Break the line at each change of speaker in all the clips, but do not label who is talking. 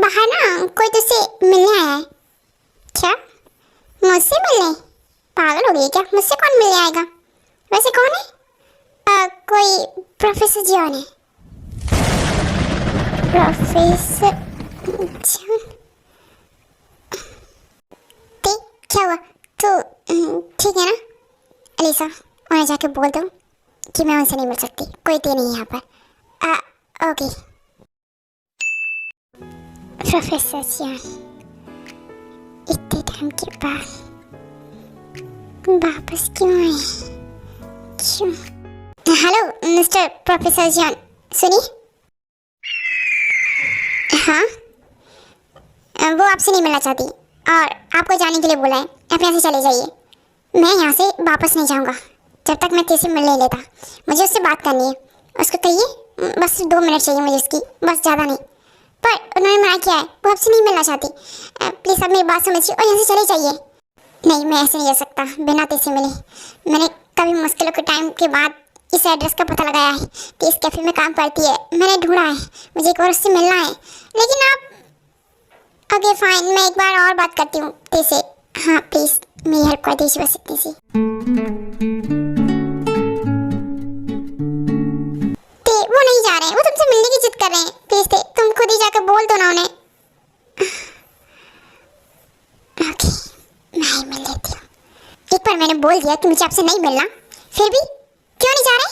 बाहर ना कोई तुझसे मिलने आया है। क्या? मुझसे मिलने? पागल हो गई क्या? मुझसे कौन मिलने आएगा? वैसे कौन है? कोई प्रोफेसर जॉन है। Professor John? क्या हुआ? तो ठीक है ना अलीसा? उन्हें जाके बोल दो कि मैं उनसे नहीं मिल सकती, कोई तो नहीं यहाँ पर। ओके। प्रोफेसर जॉन इतने टाइम के बाद वापस क्यों आए? क्यों? हेलो मिस्टर प्रोफेसर जॉन, सुनिए। हाँ, वो आपसे नहीं मिलना चाहती और आपको जाने के लिए बोला है। आप यहाँ से चले जाइए। मैं यहाँ से वापस नहीं जाऊँगा जब तक मैं किसी से मिल नहीं लेता। मुझे उससे बात करनी है। उसको कहिए बस 2 मिनट चाहिए मुझे उसकी, बस ज़्यादा नहीं। पर उन्होंने मना किया है, वो आपसे नहीं मिलना चाहती। प्लीज़ आप मेरी बात समझिए और यहाँ से चले जाइए। नहीं, मैं ऐसे नहीं रह सकता बिना तेरे से मिले। मैंने कभी मुश्किलों के टाइम के बाद इस एड्रेस का पता लगाया है कि इस कैफ़े में काम करती है। मैंने ढूंढा है, मुझे एक बार उससे मिलना है। लेकिन आप ओके फाइन, मैं एक बार और बात करती हूँ तेरे से। हाँ प्लीज़ मेरी हेल्प कर दीजिए बस इतनी सी। वो नहीं जा रहे हैं, वो तुमसे मिलने की जिद कर रहे हैं। प्लीज तुम खुद ही जाकर बोल दो ना उन्हें। ओके, मैं ही मिल लेती हूँ। एक बार मैंने बोल दिया कि मुझे आपसे नहीं मिलना, फिर भी क्यों नहीं जा रहे?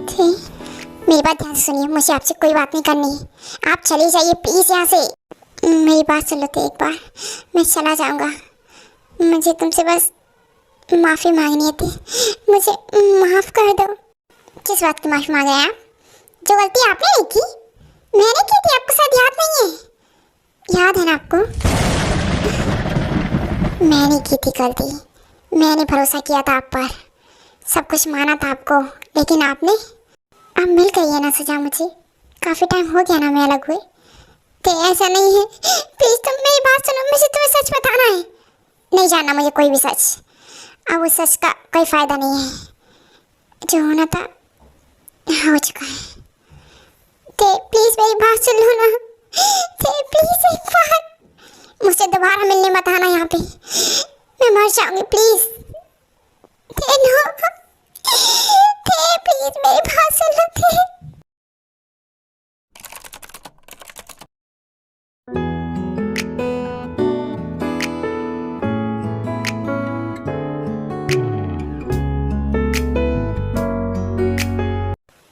ठीक, मेरी बात ध्यान से सुनिए, मुझे आपसे कोई बात नहीं करनी है। आप चले जाइए प्लीज यहाँ से। मेरी बात सुन लो तो एक बार, मैं चला जाऊँगा। मुझे तुमसे बस माफ़ी मांगनी थी, मुझे माफ़ कर दो। किस बात की माफ़ी मांग रहे हैं आप? जो गलती आपने नहीं की, मैंने की थी, आपको शायद याद नहीं है। याद है ना आपको? मैंने की थी गलती, मैंने भरोसा किया था आप पर, सब कुछ माना था आपको, लेकिन आपने अब मिल गई है ना सजा मुझे। काफ़ी टाइम हो गया ना मैं अलग हुए। तो ऐसा नहीं है, प्लीज़ तुम मेरी बात सुनो, मुझे तुम्हें सच बताना है। नहीं जानना मुझे कोई भी सच, अब उस सच का कोई फ़ायदा नहीं है। जो होना था हो चुका है। ते प्लीज मेरी बात सुन लो ना। ते प्लीज एक बार मुझसे दोबारा मिलने मत आना यहाँ पे, मैं मर जाऊंगी प्लीज। ते नो, ते प्लीज मेरी बात सुन लो। ते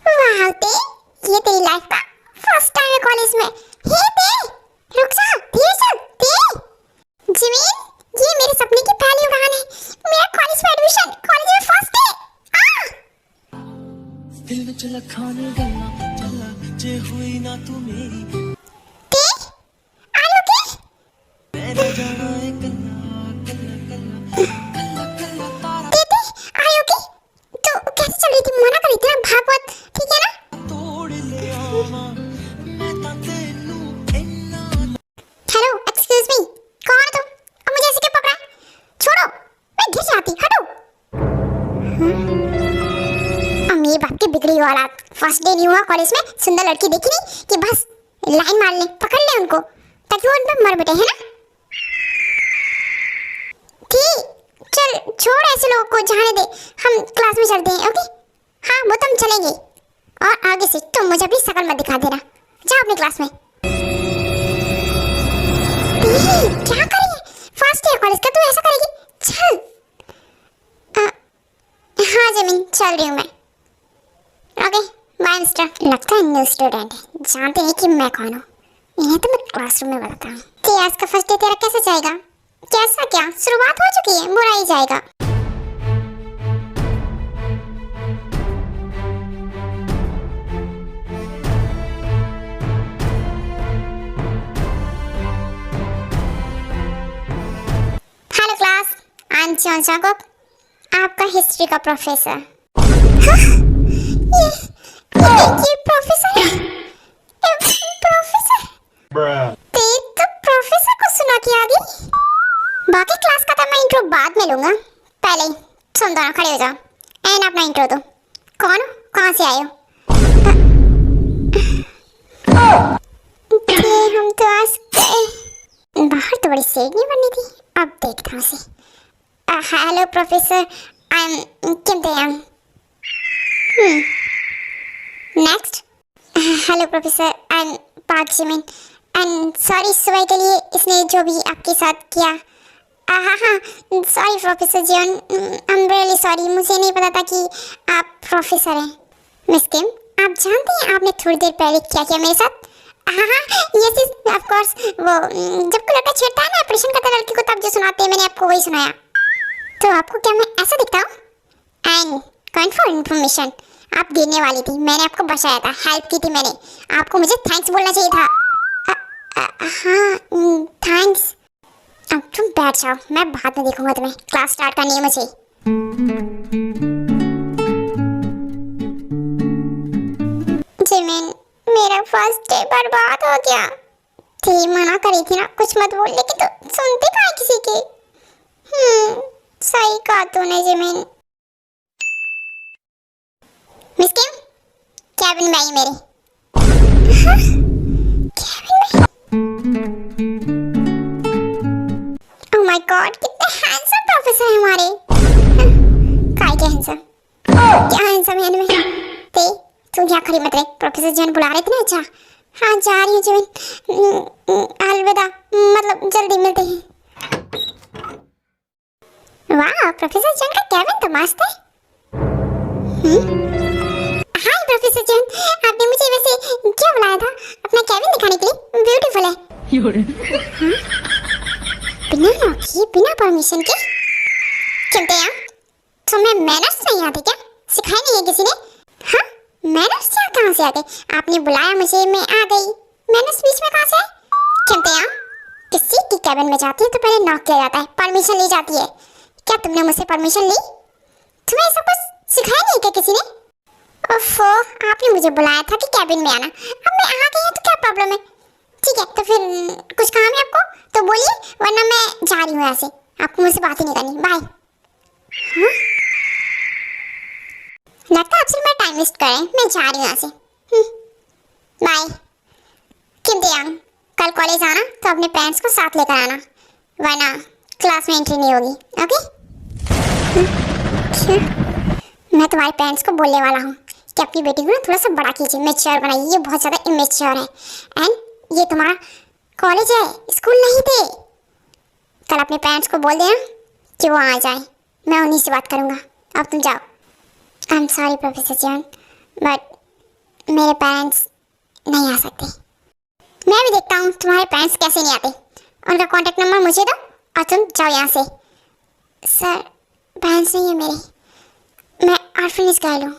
वाह ते, ये तेरी लाइफ का फर्स्ट टाइम है कॉलेज में। हे ते, रुक जा, धीरे चल। ते जिमीन, ये मेरे सपने की पहली उड़ान है। मेरा कॉलेज में एडमिशन, कॉलेज में फर्स्ट डे।
दिल में चला खाने गल्ला चला जे हुई ना तू मेरी।
ते आर यू ओके?
मैंने जाना है कल्ला कल्ला कल्ला कल्ला कल्ला तारा।
ते आर यू ओके? तो कैसे चल रही थी? मना कर रही थी ना, भागवत, ठीक है ना?
तोड़ ले आवा मैं ता तेनू इन्ना।
हेलो एक्सक्यूज मी, कौन हो तुम? अब मुझे ऐसे क्या पकड़ा? छोड़ो, मैं गिर जाती, हटो। अब ये बाप की बिगड़ी औलाद, फर्स्ट डे नहीं हुआ कॉलेज में, सुंदर लड़की देखी नहीं कि बस लाइन मार ले, पकड़ ले उनको ताकि वो उन पे मर बैठे, है ना? ठीक, चल छोड़ ऐसे लोगों को, जाने दे, हम क्लास में चलते हैं। ओके हाँ, वो तुम चलेंगे और आगे से तुम मुझे अपनी शक्ल मत दिखा देना। जाओ अपनी क्लास में। क्या करेंगे? फर्स्ट ईयर कॉलेज का तू ऐसा करेगी? चल। हाँ जमीन, चल रही हूँ मैं। Okay bye mister. लगता है न्यू स्टूडेंट है, जानते नहीं कि मैं कौन हूँ। इन्हें तो मैं क्लासरूम में बताता हूँ। तो आज का फर्स्ट डे तेरा कैसा जाएगा? कैसा क्या, शुरुआत हो चुकी है, बुरा ही जाएगा। Hello class, I am John चाकोक, आपका हिस्ट्री का प्रोफेसर। ये प्रोफेसर है? प्रोफेसर में लूंगा। पहले तुम दोनों खड़े हो जाओ एंड अपना इंट्रो दो। कौन हो, कहाँ से आए हो? हम तो आज बाहर तो बड़ी सीढ़ी बननी थी, अब देखता हूँ उसे। Hello professor, I am Kim ताeyang। Next. Hello professor, I am Park Jimin and sorry सुबह के लिए इसने जो भी आपके साथ किया। हाँ sorry professor Jeon, I am really sorry, मुझे नहीं पता था कि आप प्रोफेसर हैं। मिस किम, आप जानते हैं आपने थोड़ी देर पहले क्या किया मेरे साथ? यस ऑफ कोर्स, वो जब कोई लड़का छेड़ता है ना, ऑपरेशन करता है लड़की को, तब जो सुनाते हैं मैंने आपको वही सुनाया। तो आपको क्या मैं ऐसा दिखता हूँ? एंड काइंड फॉर इन्फॉर्मेशन, आप गिरने वाली थी, मैंने आपको बचाया था, हेल्प की थी मैंने, आपको मुझे थैंक्स बोलना चाहिए था। हाँ थैंक्स। अब तुम बैठ जाओ, मैं बाद में देखूंगा तुम्हें, क्लास स्टार्ट करनी है मुझे। जिमिन, मेरा फर्स्ट डे बर्बाद हो गया। थी मना करी थी ना कुछ मत बोल, लेकिन तो सुनते कहाँ किसी की। सही कहा तूने जिमिन। मिस किम, कैबिन में आई मेरे। ओह माय गॉड, कितने हैंडसम प्रोफेसर हैं हमारे। काय के हैंडसम? क्या हैंडसम है इनमें? ते तू यहाँ खड़ी मत रह, प्रोफेसर जन बुला रहे थे ना। अच्छा हाँ जा रही हूँ जिमिन, अलविदा, मतलब जल्दी मिलते हैं। वाह, प्रोफेसर जन का कैबिन तो मस्त है। हाय प्रोफेसर जन, आपने मुझे वैसे क्या बुलाया था? अपना कैबिन दिखाने के लिए? ब्यूटीफुल है। बिना नौकी, बिना परमिशन के? क्यों ताeyang, तुम्हें मैनर्स नहीं आते क्या? सिखाए नहीं है किसी ने? हाँ मैनर्स कहाँ से आ गए? आपने बुलाया मुझे, मैं आ गई, मैनर्स बीच में कहाँ से आए? क्यों ताeyang, किसी की कैबिन में जाती है तो पहले नॉक किया जाता है, परमिशन ली जाती है। क्या तुमने मुझसे परमिशन ली? तुम्हें सब कुछ सिखाया नहीं क्या किसी ने? ओफो, आपने मुझे बुलाया था कि कैबिन में आना, अब मैं आ गई हूँ तो क्या प्रॉब्लम है? ठीक है, तो फिर कुछ काम है आपको तो बोलिए, वरना मैं जा रही हूँ ऐसे, आपको मुझसे बात ही नहीं करनी। बाय। लगता है आप सिर्फ मेरा टाइम वेस्ट कर रहे हैं, मैं जा रही हूँ यहाँ से। बाय। किम ताeyang, कल कॉलेज आना तो अपने पेरेंट्स को साथ लेकर आना, वरना क्लास में एंट्री नहीं होगी। ओके? मैं तुम्हारे पेरेंट्स को बोलने वाला हूँ कि अपनी बेटी को ना थोड़ा सा बड़ा कीजिए, मैच्योर बनाइए, ये बहुत ज़्यादा इमेच्योर है। एंड ये तुम्हारा कॉलेज है, स्कूल नहीं थे। कल अपने पेरेंट्स को बोल देना कि वो आ जाए, मैं उन्हीं से बात करूँगा। अब तुम जाओ। I am sorry professor John, but मेरे पेरेंट्स नहीं आ सकते। मैं भी देखता हूँ तुम्हारे पेरेंट्स कैसे नहीं आते। उनका कॉन्टैक्ट नंबर मुझे दो और तुम जाओ यहाँ से। सर पेरेंट्स नहीं है मेरे, मैं ऑर्फनेज गर्ल हूँ।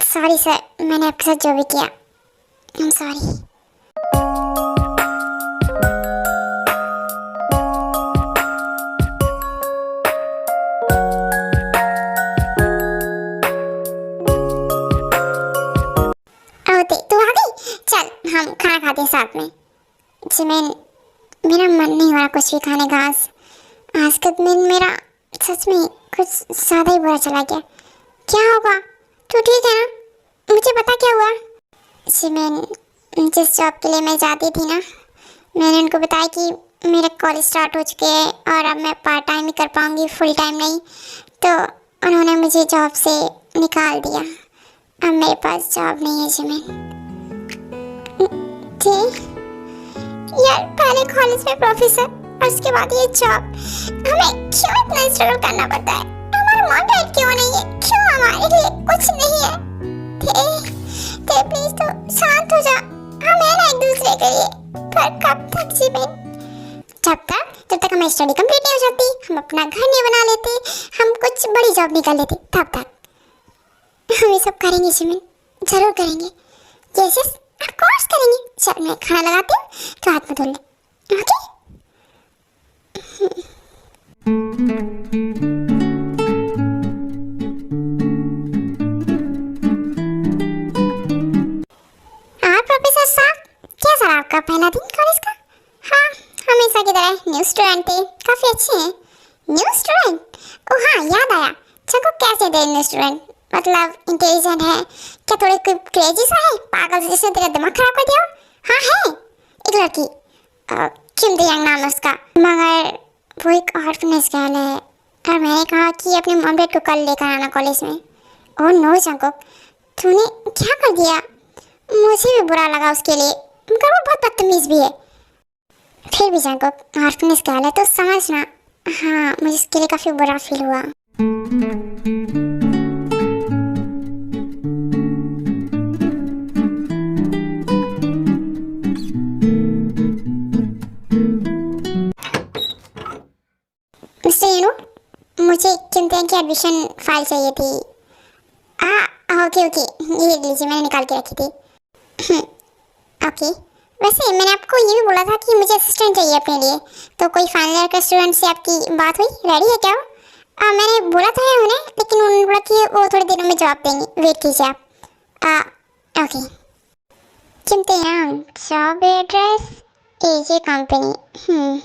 सॉरी सर, मैंने आपके साथ जो भी किया, आई एम सॉरी। तू आ गई? चल हम खाना खाते हैं साथ में। जिमिन, मेरा मन नहीं हो रहा कुछ भी खाने का आज के दिन मेरा सच में कुछ ज़्यादा ही बुरा चला गया। क्या होगा? तू ठीक है ना? मुझे पता क्या हुआ। जिमिन, जिस जॉब के लिए मैं जाती थी ना, मैंने उनको बताया कि मेरा कॉलेज स्टार्ट हो चुके हैं और अब मैं पार्ट टाइम ही कर पाऊँगी, फुल टाइम नहीं। तो उन्होंने मुझे जॉब से निकाल दिया। अब मेरे पास जॉब नहीं है जिमिन। यार पहले कॉलेज में प्रोफेसर और उसके बाद ये जॉब, हमें क्यों इतना स्ट्रगल करना पड़ता है? हमारा मन राइट क्यों नहीं है? क्यों हमारे लिए कुछ नहीं है? ते प्लीज तो शांत हो जा, हम है ना एक दूसरे के लिए। पर कब तक जिमिन? जब तक हमारी स्टडी कंप्लीट नहीं हो जाती, हम अपना घर नहीं बना लेते, हम कुछ बड़ी जॉब नहीं कर लेते, तब तक हम ये सब करेंगे जिमिन, जरूर करेंगे। यस यस ऑफ कोर्स करेंगे। चल मैं खाना लगाती हूँ तो हाथ में धो ले। ओके? प्रोफेसर साहब, कैसा रहा आपका पहला दिन कॉलेज का? हाँ, हमेशा की स्टूडेंट थे, काफ़ी अच्छे हैं। New student? ओह हाँ, याद आया। चको कैसे थे न्यू स्टूडेंट? मतलब इंटेलिजेंट है क्या? थोड़े कोई क्रेजी सा है, पागल से, जिसने तेरा दिमाग खराब कर दिया? हाँ है एक लड़की, किम दयांग नाम है उसका, मगर वो एक ऑर्फनेज गर्ल है। और मैंने कहा कि अपने मॉम डैड को कल लेकर आना कॉलेज में। ओह नो जंकुक, तूने क्या कर दिया? मुझे भी बुरा लगा उसके लिए, मगर वो बहुत बदतमीज भी है। फिर भी जंकुक ऑर्फनेज गर्ल है तो समझना। हाँ, मुझे इसके लिए काफ़ी बुरा फील हुआ। मिस्टर यू नो, मुझे किम दयांग की एडमिशन फाइल चाहिए थी। ओके ओके, ये लीजिए, मैंने निकाल के रखी थी। ओके, वैसे मैंने आपको ये भी बोला था कि मुझे असिस्टेंट चाहिए अपने लिए, तो कोई फाइनल ईयर के स्टूडेंट से आपकी बात हुई? रेडी है क्या? मैंने बोला था उन्हें, लेकिन उन्होंने बोला कि वो थोड़ी देर में जवाब देंगे, वेट कीजिए आप। ओके। किम दयांग, job address, AJ company.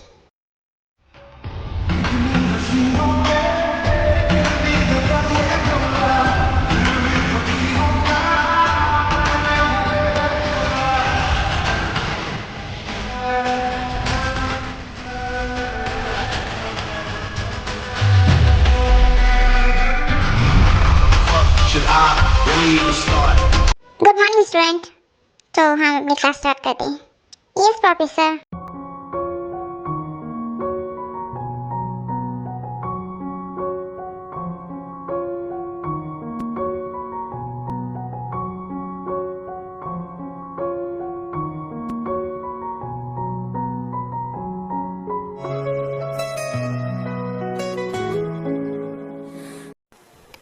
Should I really even start?
Good morning student. तो हम अपनी क्लास स्टार्ट करते हैं। Yes professor.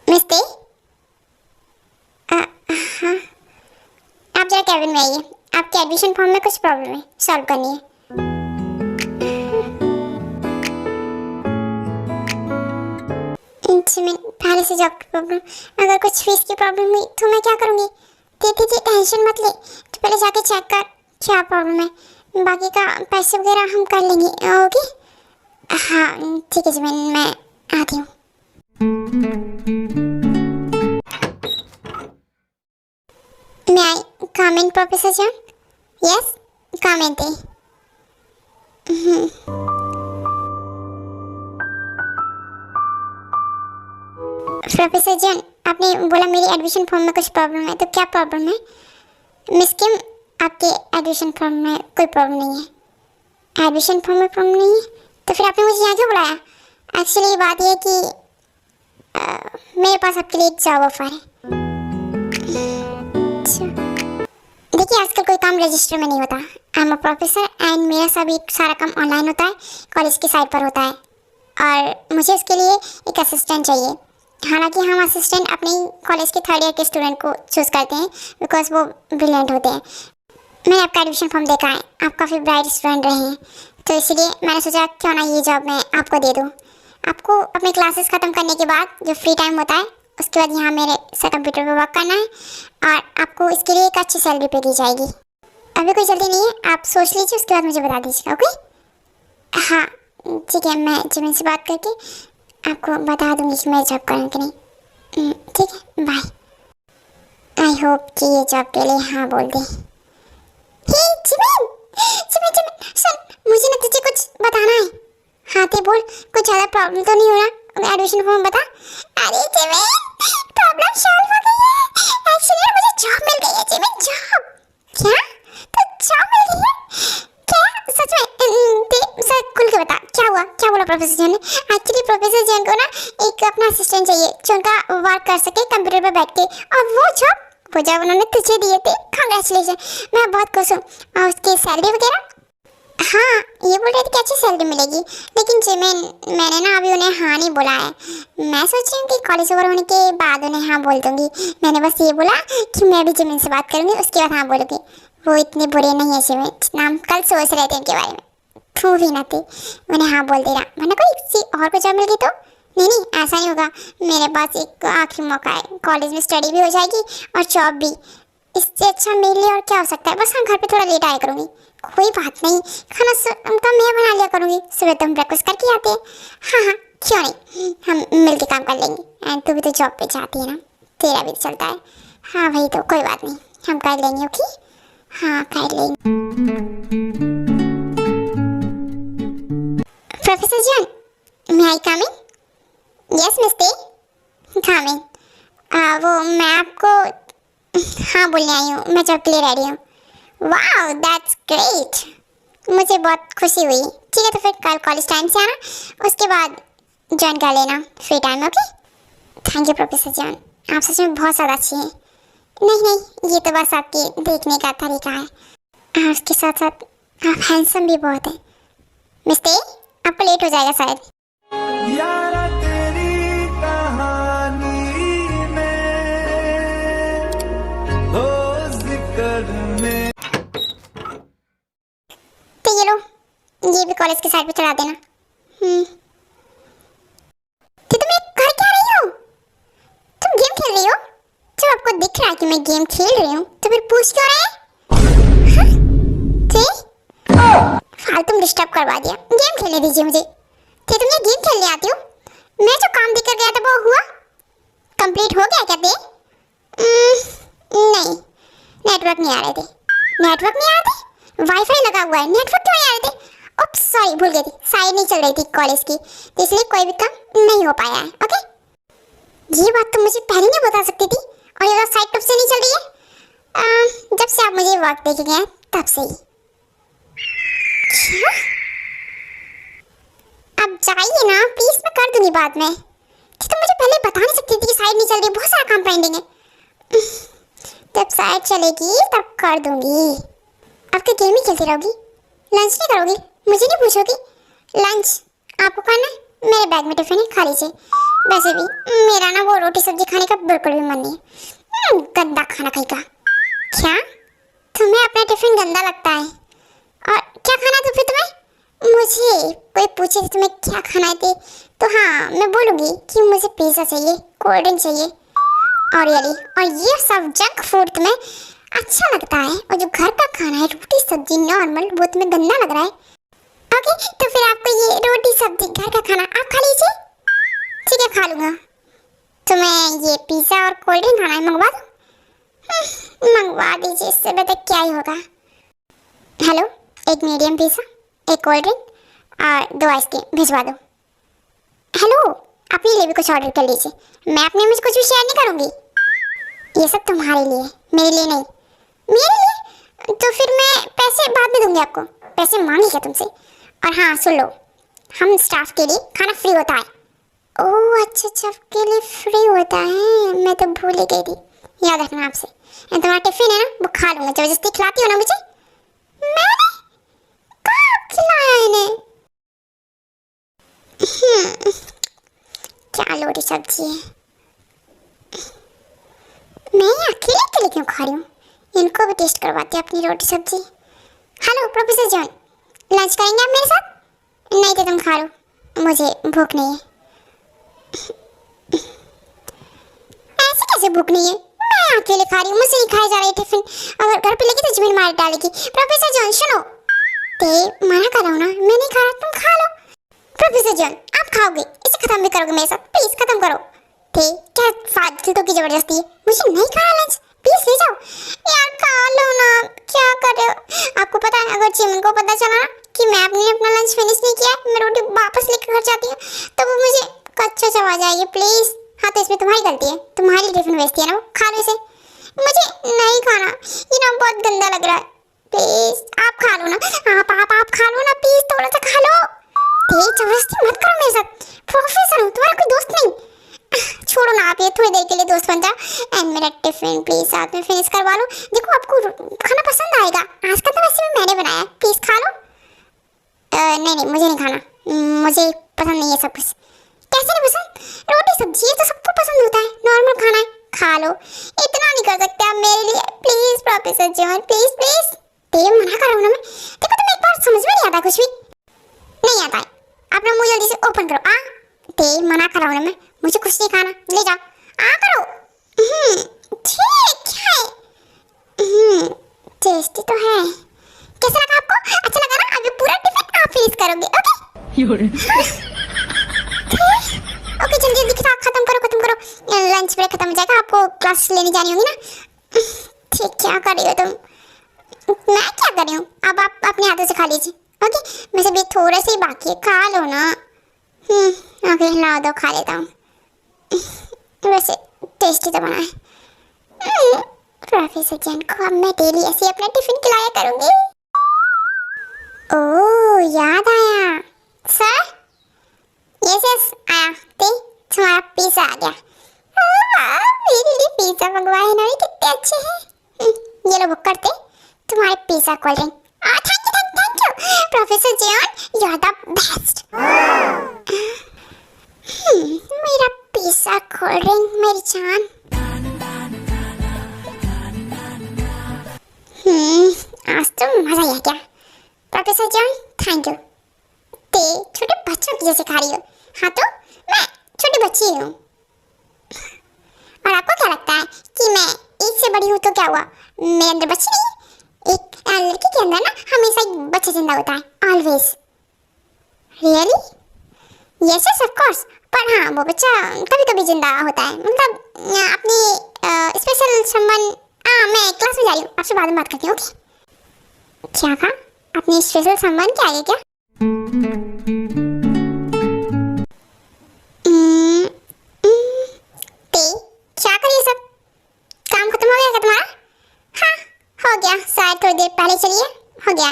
मिस्ते, हाँ, आप जरा कैबिन में आइए। आपके एडमिशन फॉर्म में कुछ प्रॉब्लम है, सॉल्व करनी है। जी, मैं पहले से जॉब की प्रॉब्लम, अगर कुछ फीस की प्रॉब्लम हुई तो मैं क्या करूँगी? दीदी टेंशन मत ले, तो पहले जाके चेक कर क्या प्रॉब्लम है, बाकी का पैसे वगैरह हम कर लेंगे। ओके हाँ ठीक है जी, मैं आती हूँ। May I come in, Professor John? Yes, come in. Professor John, आपने बोला मेरी एडमिशन फॉर्म में कुछ प्रॉब्लम है, तो क्या प्रॉब्लम है? मिस किम, आपके एडमिशन फॉर्म में कोई प्रॉब्लम नहीं है। एडमिशन फॉर्म में प्रॉब्लम नहीं है तो फिर आपने मुझे यहाँ क्यों बुलाया? एक्चुअली बात यह है कि मेरे पास आपके लिए एक जॉब ऑफर है। देखिए, आजकल कोई काम रजिस्टर में नहीं होता। I am a professor and मेरा सभी सारा काम ऑनलाइन होता है, कॉलेज की साइट पर होता है, और मुझे उसके लिए एक असिस्टेंट चाहिए। हालांकि हम असिस्टेंट अपने कॉलेज के थर्ड ईयर के स्टूडेंट को चूज़ करते हैं बिकॉज वो ब्रिलियंट होते हैं। मैंने आपका एडमिशन फॉर्म देखा है, आप काफ़ी ब्राइट स्टूडेंट रहे हैं, तो इसलिए मैंने सोचा क्यों ना ये जॉब मैं आपको दे दूँ। आपको अपने क्लासेस ख़त्म करने के बाद जो फ्री टाइम होता है उसके बाद यहाँ मेरे से कंप्यूटर पर वर्क करना है, और आपको इसके लिए एक अच्छी सैलरी पे दी जाएगी। अभी कोई जल्दी नहीं है, आप सोच लीजिए, उसके बाद मुझे बता दीजिएगा। ओके हाँ ठीक है, मैं जिमिन से बात करके आपको बता दूँगी कि मैं जॉब करूँ कि नहीं। ठीक है, बाय। आई होप कि ये जॉब के लिए हाँ बोल दे। हे जिमिन, जिमिन जिमिन सुन, मुझे ना तुझे कुछ बताना है। हाँ ते बोल, कुछ ज़्यादा प्रॉब्लम तो नहीं हो रहा? एडमिशन फॉर्म बता। अरे जिमिन, प्रॉब्लम सॉल्व हो गई है। एक्चुअली मुझे जॉब मिल गई है जिमिन, जॉब। क्या? तो जॉब मिल गई है क्या? सच में? ते सर खुल के बता, क्या हुआ? क्या बोला प्रोफेसर जैन ने? एक्चुअली प्रोफेसर जैन को ना एक अपना असिस्टेंट चाहिए जो उनका वर्क कर सके कंप्यूटर पर बैठ के, और वो जॉब उन्होंने तुझे दिए थे। कांग्रेचुलेशन, मैं बहुत खुश हूँ। और उसकी सैलरी वगैरह? हाँ, ये बोल रहे थे कि अच्छी सैलरी मिलेगी, लेकिन जिमिन मैंने ना अभी उन्हें हाँ नहीं बोला है। मैं सोच रही हूँ कि कॉलेज ओवर होने के बाद उन्हें हाँ बोल दूँगी। मैंने बस ये बोला कि मैं भी जिमिन से बात करूँगी, उसके बाद हाँ बोलूँगी। वो इतने बुरे नहीं है जिमिन जितना हम कल सोच रहे थे उनके बारे में। थू भी ना थी, उन्हें हाँ बोल दे रहा, वरना कोई किसी और को जॉब मिल गई तो? नहीं, ऐसा नहीं होगा। मेरे पास एक आखिरी मौका है, कॉलेज में स्टडी भी हो जाएगी और जॉब भी। इससे अच्छा मेरे लिए और क्या हो सकता है? बस हाँ, घर पे थोड़ा लेट आया करूँगी, कोई बात नहीं, खाना तो मैं बना लिया करूँगी, सुबह तुम ब्रेकफास्ट करके आते हैं। हाँ हाँ क्यों नहीं, हम मिल के काम कर लेंगे। एंड तू भी तो जॉब पे जाती है ना, तेरा भी तो चलता है। हाँ भाई तो कोई बात नहीं, हम कर लेंगे। ओके हाँ कर लेंगे। प्रोफेसर जॉन, मैं आई कम इन? यस मिस्टर, कम इन। वो मैं आपको हाँ बोलने आई हूँ, मैं जॉब के लिए रेडी हूँ। वाओ दैट्स ग्रेट, मुझे बहुत खुशी हुई। ठीक है तो फिर कल कॉलेज टाइम से आना, उसके बाद ज्वाइन कर लेना free time. Okay thank you professor John, आप सच में बहुत ज़्यादा अच्छी हैं। नहीं नहीं, ये तो बस आपके देखने का तरीका है, और उसके साथ साथ आप हैंडसम भी बहुत हैं। मिस्टर आपको लेट हो जाएगा शायद।
यारा तेरी कहानी में हो जिक्र में।
तो ये लो, ये भी कॉलेज की साइड पे चढ़ा देना। तो तुम एक घर क्या रही हो? तुम गेम खेल रही हो? जब आपको दिख रहा है कि मैं गेम खेल रही हूँ तो फिर पूछ क्यों रहे हैं? हाँ? फालतू डिस्टर्ब करवा दिया, गेम खेलने दीजिए मुझे। थे तुम ये गेम खेलने आती हो? मैं जो काम देकर गया था वो हुआ, कंप्लीट हो गया क्या? नहीं, नेटवर्क नहीं आ रहे थे। नेटवर्क नहीं आ रहे थे? वाईफाई लगा हुआ है, नेटवर्क क्यों नहीं आ रहे थे? ओप्स सॉरी, भूल गई थी, साइड नहीं चल रही थी कॉलेज की, तो इसलिए कोई भी काम नहीं हो पाया है। ओके ये बात तो मुझे पहले नहीं बता सकती थी, और ये बात साइड कब से नहीं चल रही है? जब से आप मुझे वर्क देके गए तब से ही। क्या? अब जाइए ना प्लीज, मैं कर दूंगी बाद में। तो मुझे पहले बता नहीं सकती थी कि साइड नहीं चल रही, बहुत सारा काम पेंडिंग है। जब साइड चलेगी तब कर दूंगी। अब तो गेम ही खेलती रहोगी, लंच नहीं करोगी, मुझे नहीं पूछोगी? लंच आपको खाना है, मेरे बैग में टिफिन है, खा लीजिए। वैसे भी मेरा ना वो रोटी सब्जी खाने का बिल्कुल भी मन नहीं है, गंदा खाना कहीं का। क्या तुम्हें अपना टिफिन गंदा लगता है? और क्या खाना तो फिर तुम्हें? मुझे कोई पूछे कि तुम्हें क्या खाना है तो हाँ मैं बोलूँगी कि मुझे पिज़्ज़ा चाहिए, कोल्ड ड्रिंक चाहिए और ये सब जंक फूड तुम्हें अच्छा लगता है, और जो घर का खाना है रोटी सब्जी नॉर्मल वो तुम्हें गंदा लग रहा है। ओके तो फिर आपको ये रोटी सब्जी घर का खाना आप खा लीजिए। ठीक है खा लूँगा। तुम्हें ये पिज़्ज़ा और कोल्ड ड्रिंक खाना है, मंगवा दो? मंगवा दीजिए, इससे बेहतर क्या ही होगा। हेलो, एक मीडियम पिज़्ज़ा, एक कोल्ड ड्रिंक और 2 आइसक्रीम भिजवा दो। हेलो, अपने लिए भी कुछ ऑर्डर कर लीजिए, मैं अपने में कुछ भी शेयर नहीं करूँगी। ये सब तुम्हारे लिए, मेरे लिए नहीं। मेरे लिए तो फिर मैं पैसे बाद में दूंगी आपको, पैसे मांगी क्या तुमसे? और हाँ सुन लो, हम स्टाफ के लिए खाना फ्री होता है। ओह अच्छा, सबके लिए फ्री होता है, मैं तो भूल ही गई थी। याद रखना आपसे, तुम्हारा टिफिन है ना वो खा लूँगा, जबरदस्ती खिलाती हो ना मुझे। मैंने कब खिलाया इन्हें? क्या रोटी सब्जी है, मैं अकेले अकेले क्यों खा रही हूँ? इनको भी टेस्ट करवाते अपनी रोटी सब्जी। हेलो प्रोफेसर जॉन, लंच करेंगे आप मेरे साथ? नहीं तो तुम खा लो, मुझे भूख नहीं है। ऐसे कैसे भूख नहीं है? मैं अकेले खा रही हूँ, मुझसे नहीं खाया जा रहा है टिफिन, अगर घर पे लेगी तो जमीन मार डालेगी। प्रोफेसर जॉन सुनो, ते मना कर रहा हूँ ना, मैं नहीं खा रहा, तुम खा लो। प्रोफेसर जॉन आप खाओगे, इसे खत्म भी करोगे मेरे साथ, प्लीज खत्म करो। थे क्या फालतू की जबरदस्ती है, मुझे नहीं खाना लंच, प्लीज ले जाओ। यार खा लो ना, क्या कर रहे हो? आपको पता है अगर चिमन को पता चला कि मैं अपना लंच फिनिश नहीं किया, मैं रोटी वापस लेकर घर जाती हूँ तो वो मुझे कच्चा चबा जाएगी। प्लीज। हाँ तो इसमें तुम्हारी गलती है, तुम्हारी टिफिन बेचती है ना वो, खा लो इसे। मुझे नहीं खाना, ये ना बहुत गंदा लग रहा है, प्लीज आप खा लो ना। आप खा लो ना प्लीज, थोड़ा सा खा लो। जबरदस्ती मत करो मेरे साथ, प्रोफेसर हूँ, तुम्हारा कोई दोस्त नहीं। छोड़ो ना आप, ये थोड़ी देर के लिए दोस्त बन जाओ। एंड मेरा टिफिन प्लीज साथ में फिनिश करवा लो। देखो आपको खाना पसंद आएगा, आज का तो वैसे भी मैंने बनाया, प्लीज खा लो। नहीं मुझे नहीं खाना, मुझे पसंद नहीं है सब कुछ। कैसे नहीं पसंद? रोटी सब्जी तो सबको पसंद होता है, नॉर्मल खाना है, खा लो। इतना नहीं कर सकते आप मेरे लिए, please professor John please please. तेरे मना कर रहा हूँ ना मैं। देखो तुम्हें एक बार समझ में नहीं आता, कुछ भी नहीं आता है, अपना मुंह जल्दी से ओपन करो। ते मना कर रहा हूँ ना मैं, मुझे कुछ नहीं खाना, ले जाओ। करो। ठीक है, टेस्टी तो है। कैसा लगा आपको? मिस करोगे। ओके ओके जल्दी जल्दी खत्म करो। लंच ब्रेक खत्म हो जाएगा, आपको क्लास लेने जानी होगी ना। ठीक, क्या कर रही हो तुम? मैं क्या कर रही हूँ? अब आप अपने हाथों से खा लीजिए। ओके वैसे भी थोड़ा सा ही बाकी है, खा लो ना। ओके ला दो, खा लेता हूँ। वैसे टेस्टी तो बना है। प्रोफेसर जैन को अब मैं डेली ऐसे अपना टिफिन खिलाया करूँगी। ओह याद आया सर। यस आया। ते तुम्हारा पिज़्ज़ा आ गया। मेरे लिए पिज़्ज़ा मंगवाए ना, ये कितने अच्छे हैं। ये लो बुक करते तुम्हारे pizza cold drink. Thank you professor John, you are the best. मेरा पिज़्ज़ा कोल्ड ड्रिंक मेरी जान। आज तो मजा ही आ गया। Professor John thank you. ते छोटे बच्चों की जैसे खा रही हो। हाँ तो मैं छोटी बच्ची हूँ। और आपको क्या लगता है कि मैं एक से बड़ी हूँ तो क्या हुआ, मेरे अंदर बच्ची नहीं? एक लड़की के अंदर ना हमेशा एक बच्चा जिंदा होता है, always. Really? Yes of course. पर हाँ वो बच्चा कभी कभी जिंदा होता है, मतलब अपनी स्पेशल समवन। मैं क्लास में जा रही हूँ, आपसे बाद में बात करती हूँ। ओके क्या कहा? अपनी स्पेशल समवन के आगे क्या? क्या करिए सब? काम खत्म हो गया क्या तुम्हारा? हाँ हो गया, शायद थोड़ी देर पहले चलिए हो गया।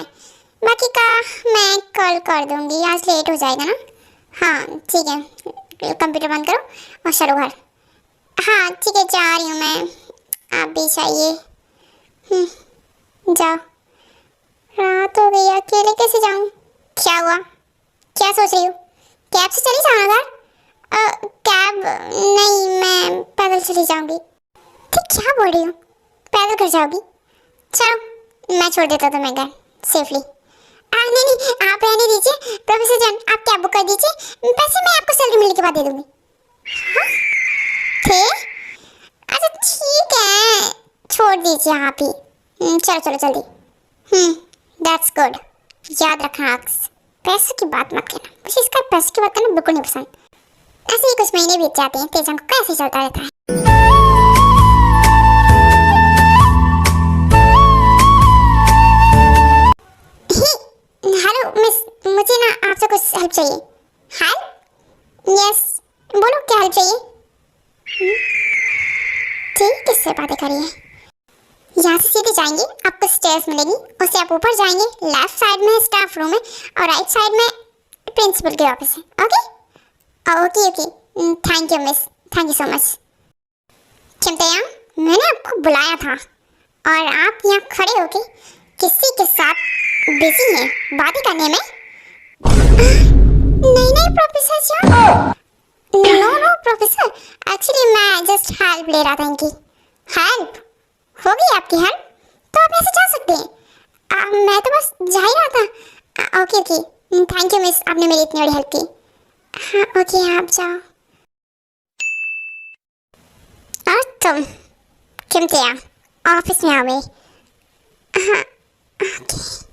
बाकी का मैं कल कर दूंगी, आज लेट हो जाएगा ना। हाँ ठीक है, कंप्यूटर बंद करो और चलो घर। हाँ ठीक है जा रही हूँ मैं, आप भी चाहिए। जाओ। रात हो गई, अकेले कैसे जाऊँ? क्या हुआ, क्या सोच रही हो? कैब से चली जाओ ना घर। कैब नहीं, मैं पैदल चली जाऊंगी। ठीक क्या बोल रही हो, पैदल कर जाओगी? चलो मैं छोड़ देता हूँ तुम्हें घर सेफली। नहीं आप रहने दीजिए प्रोफेसर जॉन, आप कैब बुक कर दीजिए, पैसे मैं आपको सैलरी मिलने के बाद दे दूंगी। हाँ? थे अच्छा ठीक है, छोड़ दीजिए आप ही। चलो जल्दी। That's good. याद रखना आप पैसे की बात मत करना, मुझे इसका पैसे की बात करना बिल्कुल नहीं पसंद। ऐसे ही कुछ महीने बीत जाते हैं, तेजाब को कैसे चलता रहता है। हेलो मिस, मुझे ना आपसे कुछ हेल्प चाहिए। हेल्प? यस बोलो क्या हेल्प चाहिए? ठीक किससे बातें करिए? यहाँ से सीधे जाएंगे, आपको स्टेयर्स मिलेगी, उससे आप ऊपर जाएंगे, लेफ्ट साइड में स्टाफ रूम है और राइट साइड में प्रिंसिपल के ऑफिस है। Okay thank you miss, thank you so much. चिंतया मैंने आपको बुलाया था और आप यहाँ खड़े होके किसी के साथ बिजी हैं बातें करने में। नहीं प्रोफेसर जी, नो प्रोफेसर, एक्चुअली मैं जस्ट हेल्प ले रहा था इनकी। हेल्प होगी आपकी हेल्प तो आप ऐसे जा सकते हैं। मैं तो बस जा ही रहा था। ओके थैंक यू मिस, आपने मेरी इतनी बड़ी हेल्प की। हाँ ओके आप जाओ। और तुम चिंतिया ऑफिस में आओ मेरे। हाँ ओके।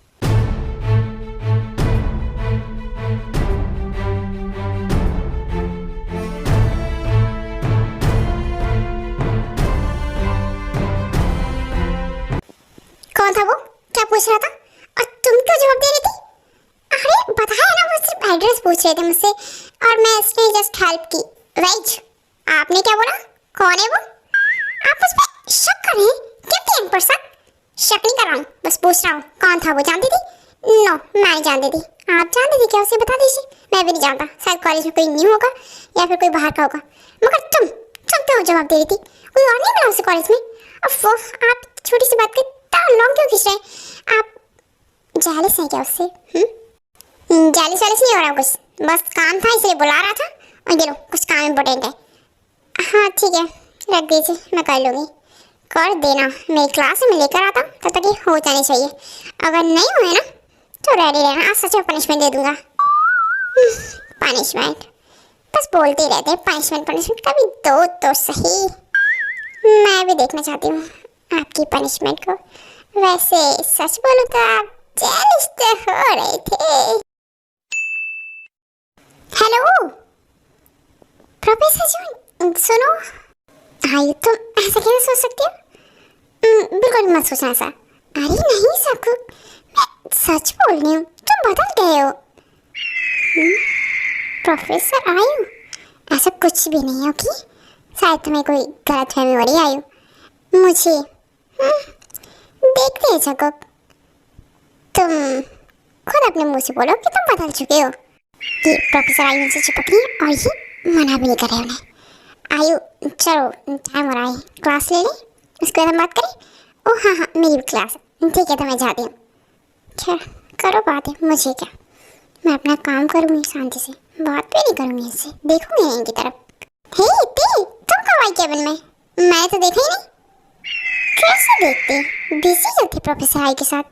कौन था वो, क्या पूछ रहा था और तुम क्यों जवाब दे रही थी? अरे बताया ना, वो सिर्फ एड्रेस पूछ रहे थे मुझसे और मैं इसने जस्ट हेल्प की। राइट, आपने क्या बोला? कौन है वो? आप उस पर शक कर रहे हैं? कितनी अनपढ़? शक नहीं कर रहा हूँ, बस पूछ रहा हूँ कौन था वो। जानती थी? नो मैं नहीं जानती थी। आप जानती थी क्या? उसे बता दीजिए। मैं भी नहीं जानता, शायद कॉलेज में कोई न्यू होगा या फिर कोई बाहर का होगा। मगर तुम क्यों जवाब दे रही थी? कोई और नहीं मिला उसे कॉलेज में? अब आप छोटी सी बात पे लॉन्ग क्यों खींच रहे हैं? आप जेलस हैं क्या उससे? जेलस नहीं हो रहा कुछ, बस काम था इसलिए बुला रहा था। और ये लो कुछ काम इम्पोर्टेंट है। हाँ ठीक है रख दीजिए, मैं कर लूँगी। कर देना, मेरी क्लास में लेकर आता हूँ, तब तक ये हो जानी चाहिए। अगर नहीं हुए ना तो रेडी रहना, आज सच में पनिशमेंट दे दूँगा। पनिशमेंट बस बोलते ही रहते हैं, पनिशमेंट। कभी दो तो सही। मैं भी देखना चाहती हूँ आपकी पनिशमेंट को। वैसे सच बोलूं तो आप जेलस तो हो रहे थे। हेलो प्रोफेसर जॉन, सुनो। आयु, तुम ऐसा कैसे सोच सकती हो? बिल्कुल मत सोचना ऐसा। अरे नहीं सकूक, मैं सच बोल रही हूँ, तुम बदल गए हो। प्रोफेसर आयु, ऐसा कुछ भी नहीं, ओके? शायद तुम्हें कोई गलतफहमी हो रही है आयु। मुझे देखते हैं सकूक, तुम खुद अपने मुंह से बोलो कि तुम बदल चुके हो। ये प्रोफेसर आयु से चिपक रही है और ये मना भी नहीं कर रहे उन्हें। आयु, चलो टाइम हो रहा है, क्लास ले लें, उसके बाद हम बात करें। ओह हाँ हाँ, मेरी भी क्लास है। ठीक है, तो मैं जाती हूँ। क्या करो बातें, मुझे क्या, मैं अपना काम करूँगी शांति से, बात भी नहीं करूँगी इससे, देखूँगी नहीं इनकी तरफ। हे इतनी, तुम कब आई केबिन में? मैंने तो देखा ही नहीं। कैसे देखते, बिजी जो थे प्रोफेसर आई के साथ।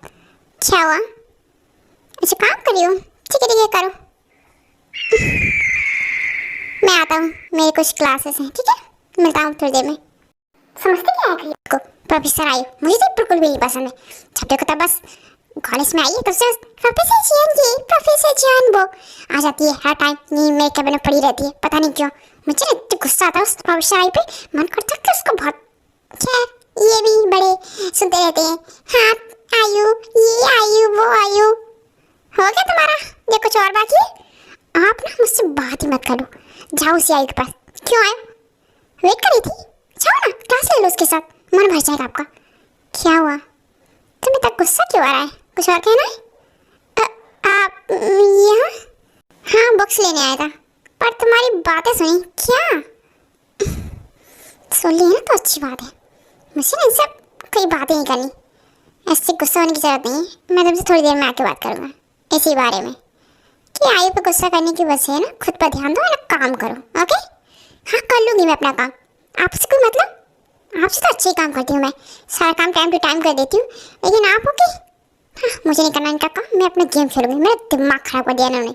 क्या हुआ? अच्छा काम कर रही हो, ठीक है करो। मैं आता हूँ, मेरे कुछ क्लासेस हैं, ठीक है? मिलता हूँ थोड़ी देर में। समझते क्या है को प्रोफेसर आई, मुझे तो बिल्कुल भी नहीं पसंद है। जब देखो तब बस कॉलेज में आई है, तब से प्रोफेसर जान ये, प्रोफेसर जान वो आ जाती है हर टाइम, नहीं मेरे कैबिन में पड़ी रहती है, पता नहीं क्यों। मुझे ना इतना गुस्सा आता है उस प्रोफेसर आई पे, मन करता है कि उसको बहुत। खैर, ये भी बड़े सुनते रहते हैं, हाँ आयु, ये आयु, वो आयु। हो गया तुम्हारा? या कुछ और बाकी है? आप ना मुझसे बात ही मत करो, जाओ उसी आयु के पास। क्यों आए? वेट कर रही थी, जाओ ना क्लास ले लो उसके साथ, मन भर जाएगा आपका। क्या हुआ, तुम्हें इतना गुस्सा क्यों आ रहा है? कुछ और कहना है? आप यहाँ? हाँ, बुक्स लेने आया था, पर तुम्हारी बातें सुनी। क्या सुन ली है ना, तो अच्छी बात है। मुझे ना इनसे कोई बातें नहीं करनी, ऐसे गुस्सा होने की जरूरत नहीं है। मैं तुमसे थोड़ी देर में आके बात करूँगा इसी बारे में कि आयु पे गुस्सा करने की वजह है ना, खुद पर ध्यान दो, ना काम करो, ओके? हाँ, कर लूँगी मैं अपना काम, आपसे कोई मतलब। आपसे तो अच्छे ही काम करती हूँ मैं, सारा काम टाइम टू टाइम कर देती हूँ, लेकिन आप हो कि हाँ, मुझे नहीं करना इनका काम, मैं अपना गेम खेलूँगी। मेरा दिमाग खराब कर दिया इन्होंने।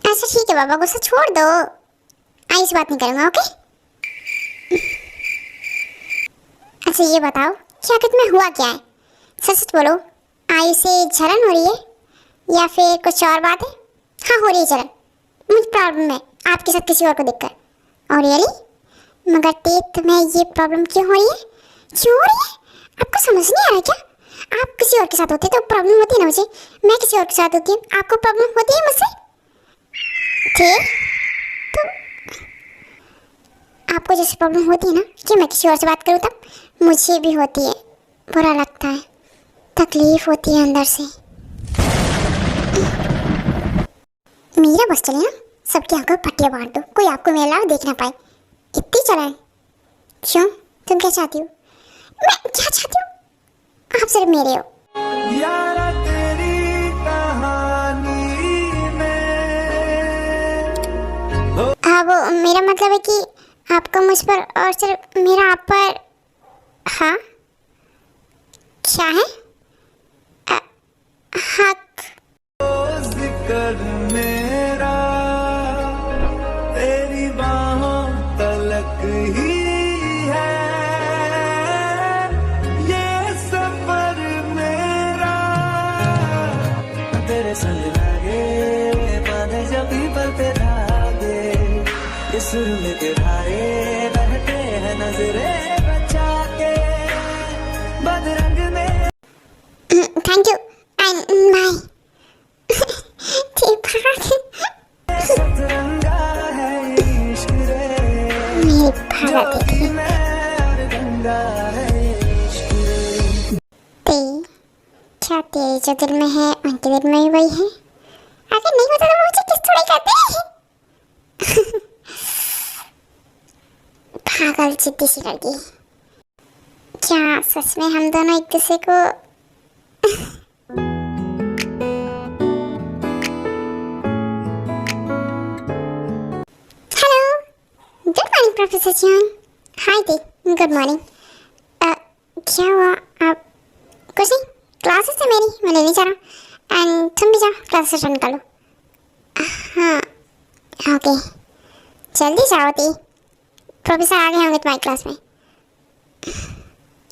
अच्छा ठीक है बाबा, गुस्सा छोड़ दो, आई से बात नहीं करूँगा, ओके? अच्छा ये बताओ, क्या आखिर में हुआ क्या है? सच सच बोलो, आयु से जलन हो रही है या फिर कुछ और बात है? हाँ, हो रही है जलन, मुझे प्रॉब्लम है आपके साथ किसी और को देखकर। और रियली? मगर तुम्हें ये प्रॉब्लम क्यों हो रही है? क्यों हो रही है? आपको समझ नहीं आ रहा क्या? आप किसी और के साथ होते तो प्रॉब्लम होती है ना मुझे, मैं किसी और के साथ होती हूँ, आपको प्रॉब्लम होती है मुझसे? ठीक, तो आपको जैसे प्रॉब्लम होती है ना कि मैं किसी और से बात करूँ, तब मुझे भी होती है, बुरा लगता है, तकलीफ होती है अंदर से। मेरा बस चले ना, सबकी आंखों पट्टियाँ बांट दो, कोई आपको मेरे अलावा देख ना पाए, इतनी चलाए। क्यों, तुम क्या चाहती हो? मैं क्या चाहती हूँ? आप सिर्फ मेरे हो।
यारा तेरी कहानी में
अब मेरा मतलब है कि आपको मुझ पर और सिर्फ मेरा आप पर। हाँ, क्या है? हक।
जिक्र मेरा तेरी बाहों तलक ही है, ये सफर मेरा तेरे संग लगे, बांधे जब भी पल पे धागे, इस सुर में के धारे बहते हैं नजरे बचा के बदरंग में।
Thank you and bye. ठीक बात।
सतरंगा है इश्क रे,
मेरी भागा देखी
गंगा है इश्क रे।
क्या तेरे जो दिल में है उनके दिल में भी वही है? अगर नहीं होता तो मुझे किस थोड़ी कहते हैं। पागल चिट्टी सी लड़की, क्या सच में हम दोनों एक दूसरे को hello, good morning professor John. Hi दी, गुड मॉर्निंग। क्या हुआ? आप कुछ नहीं, क्लासेस है मेरी, मैं लेने जा रहा हूँ, एंड तुम भी जाओ क्लासेस अटेंड कर लो। हाँ ओके, जल्दी जाओ दी, प्रोफेसर आ गए होंगे तुम्हारी क्लास में।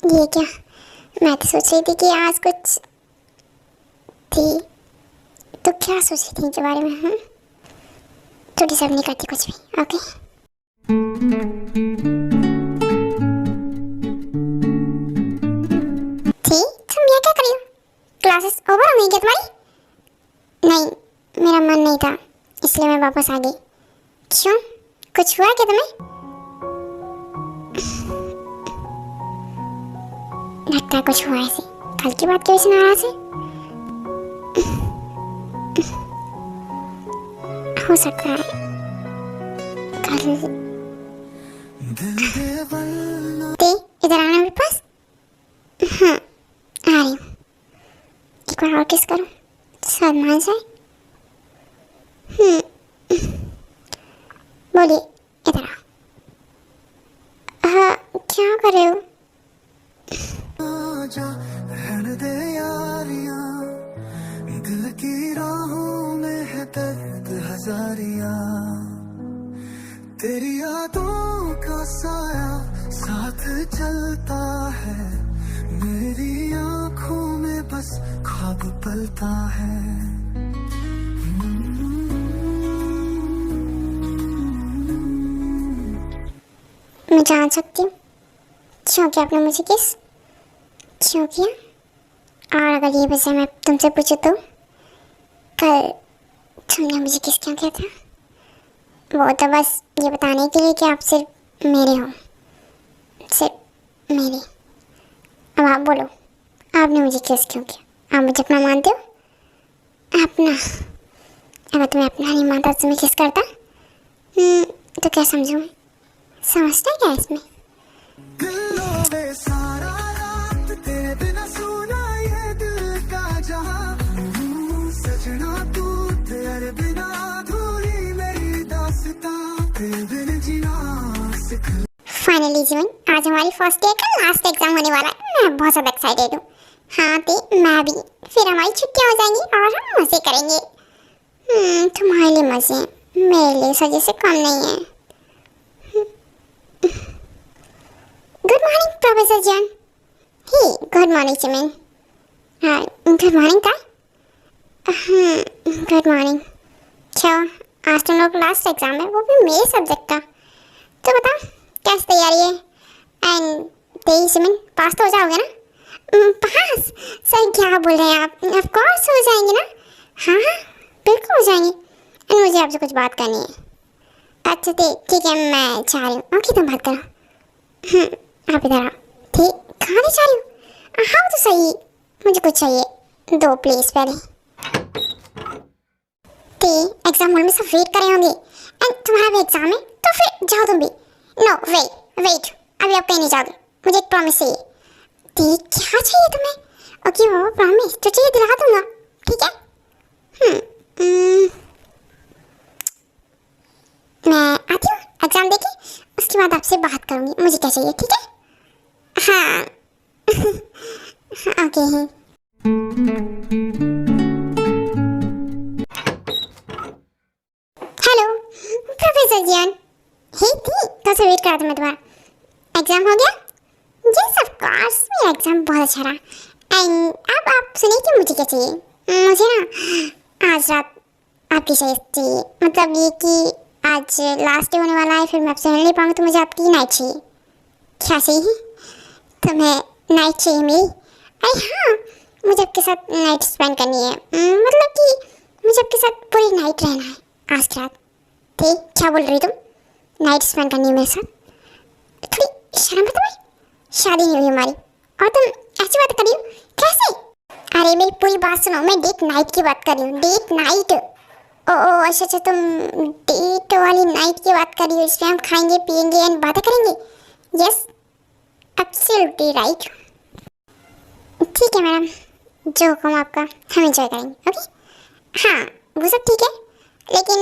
ये क्या, मैं तो सोच रही थी कि आज कुछ थी, तो क्या सोच रही थी इनके बारे में? तो डिजर्व नहीं करती कुछ भी। ओके, थी तुम यहाँ क्या कर रही हो? क्लासेस ओवर हो गई क्या तुम्हारी? नहीं, मेरा मन नहीं था इसलिए मैं वापस आ गई। क्यों, कुछ हुआ क्या तुम्हें? लगता है कुछ हुआ ऐसे। कल की बात क्यों सुना रहा है? हो सकता है कल। ते इधर आना मेरे पास। हाँ, आ रही हूँ। एक बार और किस करूँ, शायद मान जाए। बोलिए, इधर आओ। हाँ, क्या कर रहे हो?
आजा रहने दे यारियां, दिल की राहों में है दर्द हजारियां, तेरी यादों का साया साथ चलता है, मेरी आंखों में बस ख्वाब पलता है।
मैं जान सकती हूँ क्यों कि आपने मुझे किस क्यों किया? और अगर ये वजह मैं तुमसे पूछूं तो कल तुमने मुझे किस क्यों किया था? वो तो बस ये बताने के लिए कि आप सिर्फ मेरे हो, सिर्फ मेरे। अब आप बोलो, आपने मुझे किस क्यों किया? आप मुझे अपना मानते हो? अपना? अगर तुम्हें अपना नहीं मानता तो मैं किस करता? तो क्या समझूं? समझता है क्या इसमें?
सारा रात तेरे बिना सोना ये दिल का जहां, सजना तू तेरे बिना अधूरी मेरी दास्तां, तेरे बिन जीना सिख।
फाइनली जीवन, आज हमारी फर्स्ट ईयर का लास्ट एग्जाम होने वाला है। मैं बहुत ज़्यादा एक्साइटेड हूँ। हाँ ते, मैं भी। फिर हमारी छुट्टियाँ हो जाएंगी और हम मज़े करेंगे। तुम्हारे लिए मज़े, मेरे लिए सजे से कम नहीं है। Good morning professor John. Hey, good morning Jimin. हाँ, गुड मॉर्निंग का। Good morning. क्या आज तुम लोग लास्ट एग्जाम है, वो भी मेरे सब्जेक्ट का। तो बताओ कैसी तैयारी है? एंड तेरी चिमिन, पास तो हो जाओगे ना? पास? सर क्या बोल रहे हैं आप? ऑफ कोर्स हो जाएंगे ना। हाँ हाँ, बिल्कुल हो जाएंगे। एंड मुझे आपसे कुछ बात करनी है। अच्छा ठीक है, मैं चाह रही हूँ। ओके, तुम बात करो। आप इधर आओ। ठीक, कहाँ ले जा रही हो? हाँ तो सही, मुझे कुछ चाहिए। दो प्लीज पहले। एग्जाम हॉल में सब वेट कर रहे होंगे। एंड तुम्हारा भी एग्जाम है तो फिर जाओ तुम भी। नो वेट, अभी आप कहीं नहीं जाओगे, मुझे एक प्रॉमिस चाहिए। क्या चाहिए तुम्हें? ओके बाबा, प्रॉमिस जो चाहिए दिला दूंगा, ठीक है? मैं आती हूँ एग्जाम देके, उसके बाद आपसे बात करूंगी मुझे क्या चाहिए, ठीक है? हाँ। ओके। हेलो प्रोफेसर जियान। हे थी, कब से वेट कर रहा था मैं तुम्हारा। एग्जाम हो गया? यस ऑफ कोर्स, मेरा एग्जाम बहुत अच्छा रहा। एंड अब आप सुनिए कि मुझे क्या चाहिए। मुझे ना आज रात आपकी चाहिए। मतलब ये कि आज लास्ट डे होने वाला है, फिर मैं आपसे मिल नहीं पाऊंगी, तो मुझे आपकी नाइट चाहिए। क्या चाहिए? तुम्हें नाइट चाहिए मेरी? अरे हाँ, मुझे आपके साथ नाइट स्पेंड करनी है। मतलब कि मुझे आपके साथ पूरी नाइट रहना है आज की रात। ठीक, क्या बोल रही तुम? नाइट स्पेंड करनी है मेरे साथ? थोड़ी शर्म है तुम्हें? शादी नहीं हुई हमारी और तुम ऐसी बात कर रही हो? कैसे? अरे मेरी पूरी बात सुनो, मैं डेट नाइट की बात कर रही हूँ। Date night? ओ अच्छा, तुम डेट वाली नाइट की बात कर रही हो, इसमें हम खाएंगे पिएंगे एंड बातें करेंगे। Yes, absolutely right. ठीक है मैडम, जो हुक्म आपका, हम एंजॉय करेंगे। ओके हाँ, वो सब ठीक है, लेकिन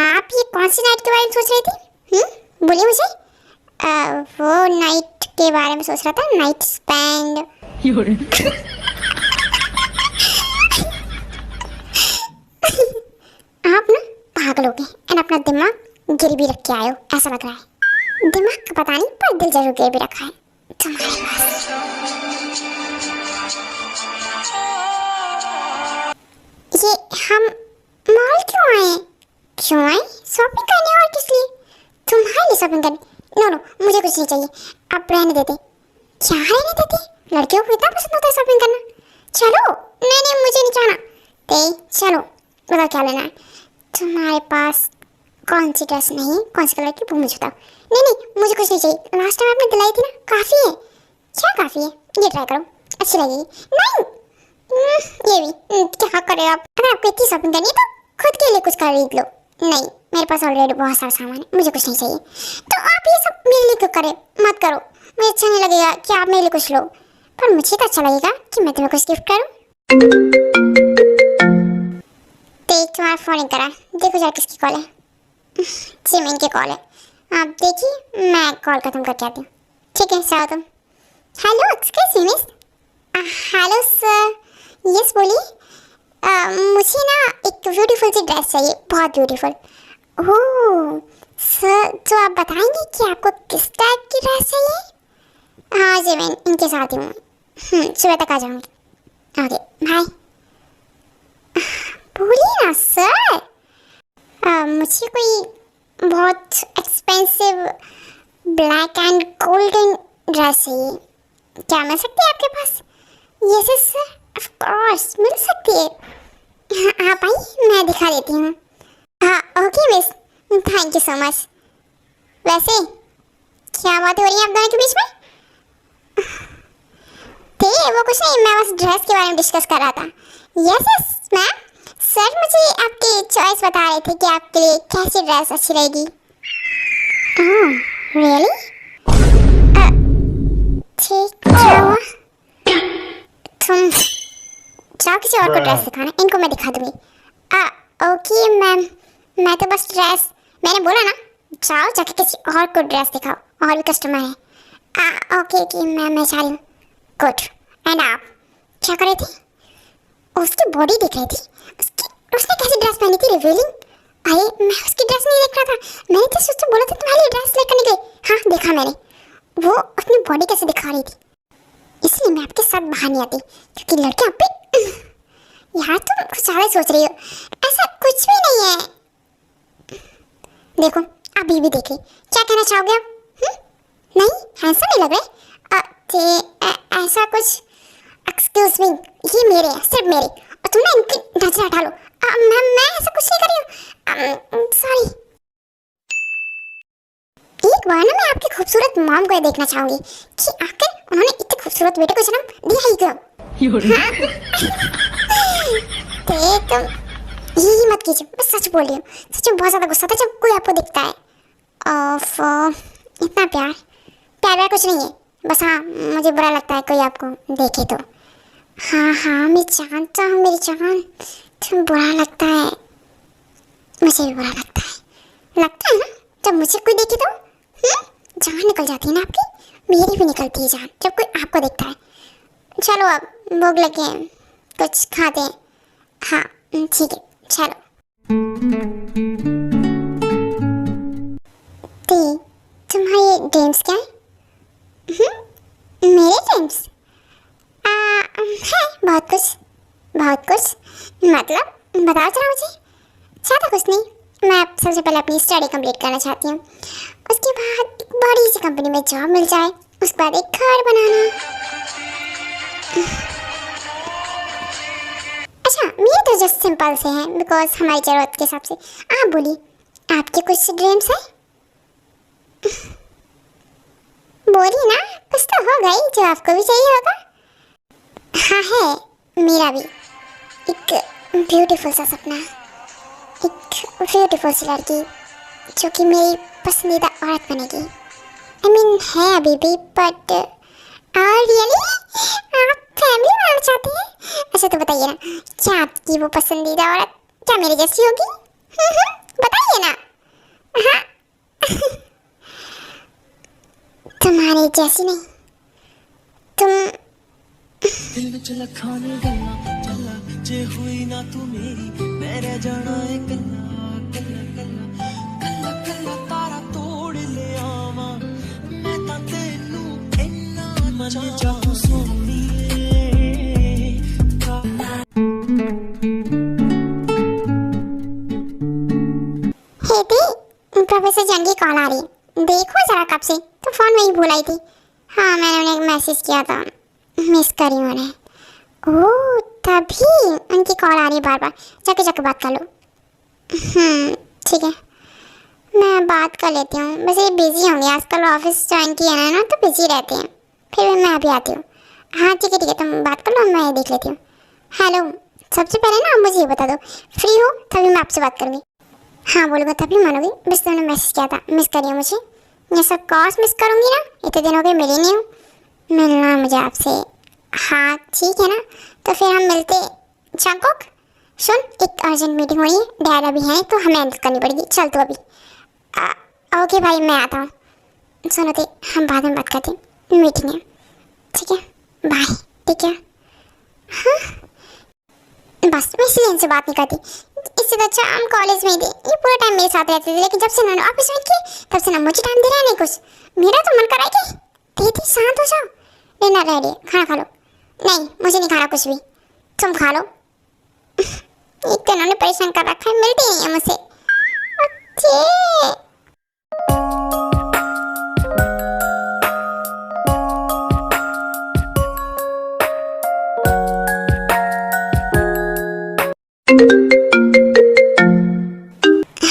आप ये कौन सी नाइट के बारे में सोच रही थी? बोलिए मुझे। वो नाइट के बारे में सोच रहा था, नाइट स्पेंड। आप ना पागल हो गए एंड अपना दिमाग गिरवी रख के आए हो, ऐसा लग रहा है। दिमाग का पता नहीं, पर दिल जरूर गिरवी रखा है। तुम्हारे पास। ये हम मॉल क्यों आए? क्यों आए? शॉपिंग करने और किस लिए? तुम्हारे लिए शॉपिंग करने? नो नो, मुझे कुछ नहीं चाहिए, आप रहने देते। क्या रहने देते? लड़कियों को इतना पसंद होता है शॉपिंग करना? चलो। नहीं नहीं, मुझे नहीं जाना। चलो, बताओ क्या लेना है? तुम्हारे पास कौन सी ड्रेस नहीं, कौन सी कलर की, वो मुझे बताओ। नहीं नहीं, मुझे कुछ नहीं चाहिए, लास्ट टाइम आपने दिलाई थी ना, काफ़ी है। क्या काफ़ी है? ये ट्राई करो, अच्छी लगेगी। नहीं, ये भी क्या करे आप? अगर आपको इतनी शॉपिंग करनी है तो खुद के लिए कुछ खरीद लो। नहीं, मेरे पास ऑलरेडी बहुत सारा सामान है, मुझे कुछ नहीं चाहिए। तो आप ये सब मेरे लिए क्यों करें? मत करो, मुझे अच्छा नहीं लगेगा कि आप मेरे लिए कुछ लो, पर मुझे तो अच्छा लगेगा कि मैं तुम्हें कुछ गिफ्ट करूं। देख, तुम्हारा फोन नहीं करा, देखो जरा किसकी कॉल है। जिमिन की कॉल है। आप देखिए, मैं कॉल खत्म करके आती हूँ। ठीक है, चलो तुम। Hello, excuse me miss. Hello sir, yes बोलिए। मुझे ना एक ब्यूटीफुल सी ड्रेस चाहिए, बहुत ब्यूटीफुल। ओह सर, तो आप बताएंगे कि आपको किस टाइप की ड्रेस चाहिए? हाँ जी, मैं इनके साथ ही हूँ। सुबह तक आ जाऊँगी। Okay bye. बोलिए ना सर। मुझे कोई बहुत expensive black and golden dress चाहिए, क्या मिल सकती है आपके पास? यस सर, ऑफ कोर्स मिल सकती है। हाँ, आप आइए, मैं दिखा देती हूँ। हाँ okay miss, thank you so much. वैसे क्या बात हो रही है आप दोनों के बीच में? वो कुछ नहीं, मैं बस ड्रेस के बारे में डिस्कस कर रहा था। यस यस मैम, सर मुझे आपकी चॉइस बता रहे थे कि आपके लिए कैसी ड्रेस अच्छी रहेगी। Oh really? ठीक, क्या हुआ? तुम जाओ किसी और को ड्रेस दिखाना, इनको मैं दिखा दूंगी। ओके मैम, मैं तो बस ड्रेस, मैंने बोला ना, जाओ जाके किसी और को ड्रेस दिखाओ, और भी कस्टमर है। ओके मैम, मैं जा रही हूँ। गुड। एंड आप क्या कर रहे थे? उसकी बॉडी दिख रही थी, उसने कैसी ड्रेस पहनी थी? रिवीलिंग। अरे मैं उसकी ड्रेस नहीं देख रहा था, मैंने तो उससे बोला था तुम्हारे लिए ड्रेस लेकर निकले। हाँ देखा मैंने, वो अपनी बॉडी कैसे दिखा रही थी, इसलिए मैं आपके साथ बाहर नहीं आती, क्योंकि लड़के आप पे यार तुम कुछ ज़्यादा सोच रही हो, ऐसा कुछ भी नहीं है। देखो अभी भी देख ली, क्या कहना चाहोगे आप? नहीं, हैंडसम नहीं लग रहे। ऐसा कुछ, एक्सक्यूज मी, ये मेरे हैं, सिर्फ मेरे, और तुम ना इनकी नजर हटा लो। मैं ऐसा कुछ नहीं कर रही हूँ, सॉरी। एक बार ना मैं आपकी खूबसूरत मॉम को देखना चाहूंगी कि आखिर उन्होंने इतने खूबसूरत बेटे को जन्म दिया ही क्यों। तुम यही मत कीजिए, मैं सच बोल रही हूँ, सच में बहुत ज़्यादा गुस्सा था जब कोई आपको दिखता है। इतना प्यार प्यार कुछ नहीं है, बस हाँ मुझे बुरा लगता है कोई आपको देखे तो। हाँ मैं जानता हूँ मेरी जान, तुम्हें बुरा लगता है, मुझे भी बुरा लगता है ना, जब मुझे कोई देखे तो जान निकल जाती है ना आपकी, मेरी भी निकलती है जान जब कोई आपको देखता है। चलो अब भूख लगी है, कुछ खाते हैं। हाँ ठीक है, चलो। तुम्हारे ड्रीम्स क्या है? मेरे ड्रीम्स है बहुत कुछ। मतलब बताओ जरा मुझे। ज़्यादा कुछ नहीं, मैं सबसे पहले अपनी स्टडी कंप्लीट करना चाहती हूँ, उसके बाद एक बड़ी सी कंपनी में जॉब मिल जाए, उसके बाद एक घर बनाना। अच्छा मेरे तो जस्ट सिंपल से हैं, बिकॉज हमारी ज़रूरत के हिसाब से। आप बोलिए, आपके कुछ ड्रीम्स हैं? बोलिए ना, कुछ तो होगा ही जो आपको भी चाहिए होगा। हाँ है, मेरा भी एक ब्यूटीफुल सा सपना, एक ब्यूटीफुल सी लड़की जो कि मेरी पसंदीदा औरत बनेगी। I mean है अभी भी, बट रियली आप फैमिली बनाना चाहते हैं? अच्छा तो बताइए ना, क्या आपकी वो पसंदीदा औरत क्या मेरी जैसी होगी? बताइए ना। हाँ तुम्हारे जैसी नहीं, तुम
दिल में चला खाने गल्ला चला, जे हुई ना तू मेरी, मैं रह जाना है कल्ला कल्ला कल्ला कल्ला कल्ला, तारा तोड़ ले आवा मैं तां तेनू इन्ना
हे दी, प्रोफेसर जन की कॉल आ रही है, देखो जरा कब से, तो फ़ोन वही भूल आई थी। हाँ मैंने उन्हें मैसेज किया था, मिस करी उन्हें। ओह तभी उनकी कॉल आ रही है बार बार, जाके जाके बात कर लो। ठीक है मैं बात कर लेती हूँ, बस ये बिजी होंगे आजकल, ऑफिस ज्वाइन किया है ना तो बिजी रहते हैं। फिर मैं अभी आती हूँ। हाँ ठीक है तुम बात कर लो, मैं देख लेती हूँ। हेलो, सबसे पहले ना मुझे ये बता दो फ्री हो तभी मैं आपसे बात करूँगी। हाँ बोलूँगा तभी मानोगी, बस तुमने मैसेज किया था, मिस करिए मुझे। ये सब कॉर्स मिस करूँगी ना, इतने दिन हो गए मिली नहीं हूँ, मिलना मुझे आपसे। हाँ ठीक है ना, तो फिर हम मिलते। जंगकुक सुन, एक अर्जेंट मीटिंग हो रही है, डैड अभी है तो हमें हैंडल करनी पड़ेगी, चल तो अभी। ओके भाई मैं आता हूँ। सुनो तो हम बाद में बात करते हैं, मीटिंग है। ठीक है बाय, ठीक है। हाँ बस मैं इसलिए इनसे बात नहीं करती, इससे तो अच्छा हम कॉलेज में ही थे, ये पूरा टाइम मेरे साथ रहते थे, लेकिन जब से उन्होंने ऑफिस में किए तब से ना मुझे टाइम दे रहा है नहीं कुछ। मेरा तो मन कर रहा है कि दीदी शांत हो जाओ। डिनर रेडी है, खाना खा लो। नहीं मुझे नहीं खाना कुछ भी, तुम खा लो। एक तो इन्होंने परेशान कर रखा है, मिलती नहीं है मुझसे। अच्छे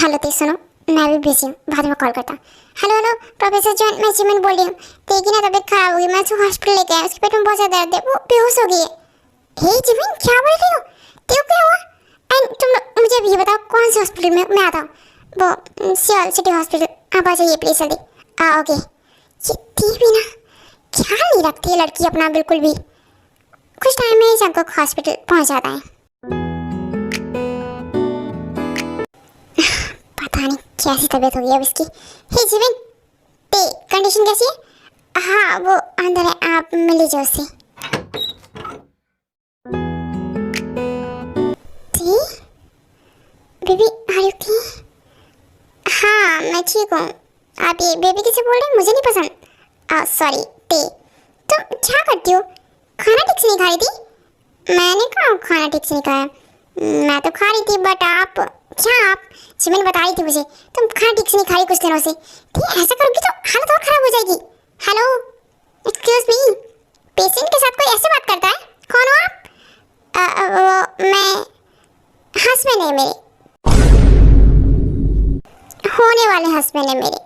हेलो तो सुनो, मैं भी बिजी हूँ, बाद में कॉल करता हूँ। हेलो प्रोफेसर जॉन, मैं जिमिन बोल रही हूँ। तेरी ना तबीयत खराब हो गई, मैं उसको हॉस्पिटल लेके आया, उसके पेट में बहुत ज़्यादा दर्द है, वो बेहोश हो गई है। हे जिमिन क्या बोल रही हो, तेरे क्या हुआ? एंड तुम मुझे ये बताओ कौन से हॉस्पिटल में, मैं आता हूँ। वो सियाल सिटी हॉस्पिटल, आप आ जाइए प्लीज जल्दी। ओके। ये दी भी ना ख्याल नहीं रखती है लड़की अपना बिल्कुल भी, कुछ टाइम में जंगकुक हॉस्पिटल पहुँच जाता है। पता नहीं कैसी तबीयत हो गई अब इसकी। हे जीवन, ते कंडीशन कैसी है? हाँ वो अंदर है, आप मिल लीजिए उससे। Baby are you okay? हाँ मैं ठीक हूँ। आप ये बेबी किसे बोल रहे हैं, मुझे नहीं पसंद। सॉरी ते, तुम क्या करती हो? खाना ठीक से नहीं खा रही थी? मैंने कहा खाना ठीक से नहीं खाया, मैं तो खा रही थी, बट आप क्या आप जिमिन बता रही थी मुझे तुम खाना ठीक से नहीं खा रही कुछ दिनों से। ठीक ऐसा करोगी तो हालत और खराब हो जाएगी। हेलो एक्सक्यूज मी, पेशेंट के साथ कोई ऐसे बात करता है? कौन हो आप? मैं हस्बैंड है मेरे, होने वाले हस्बैंड है मेरे।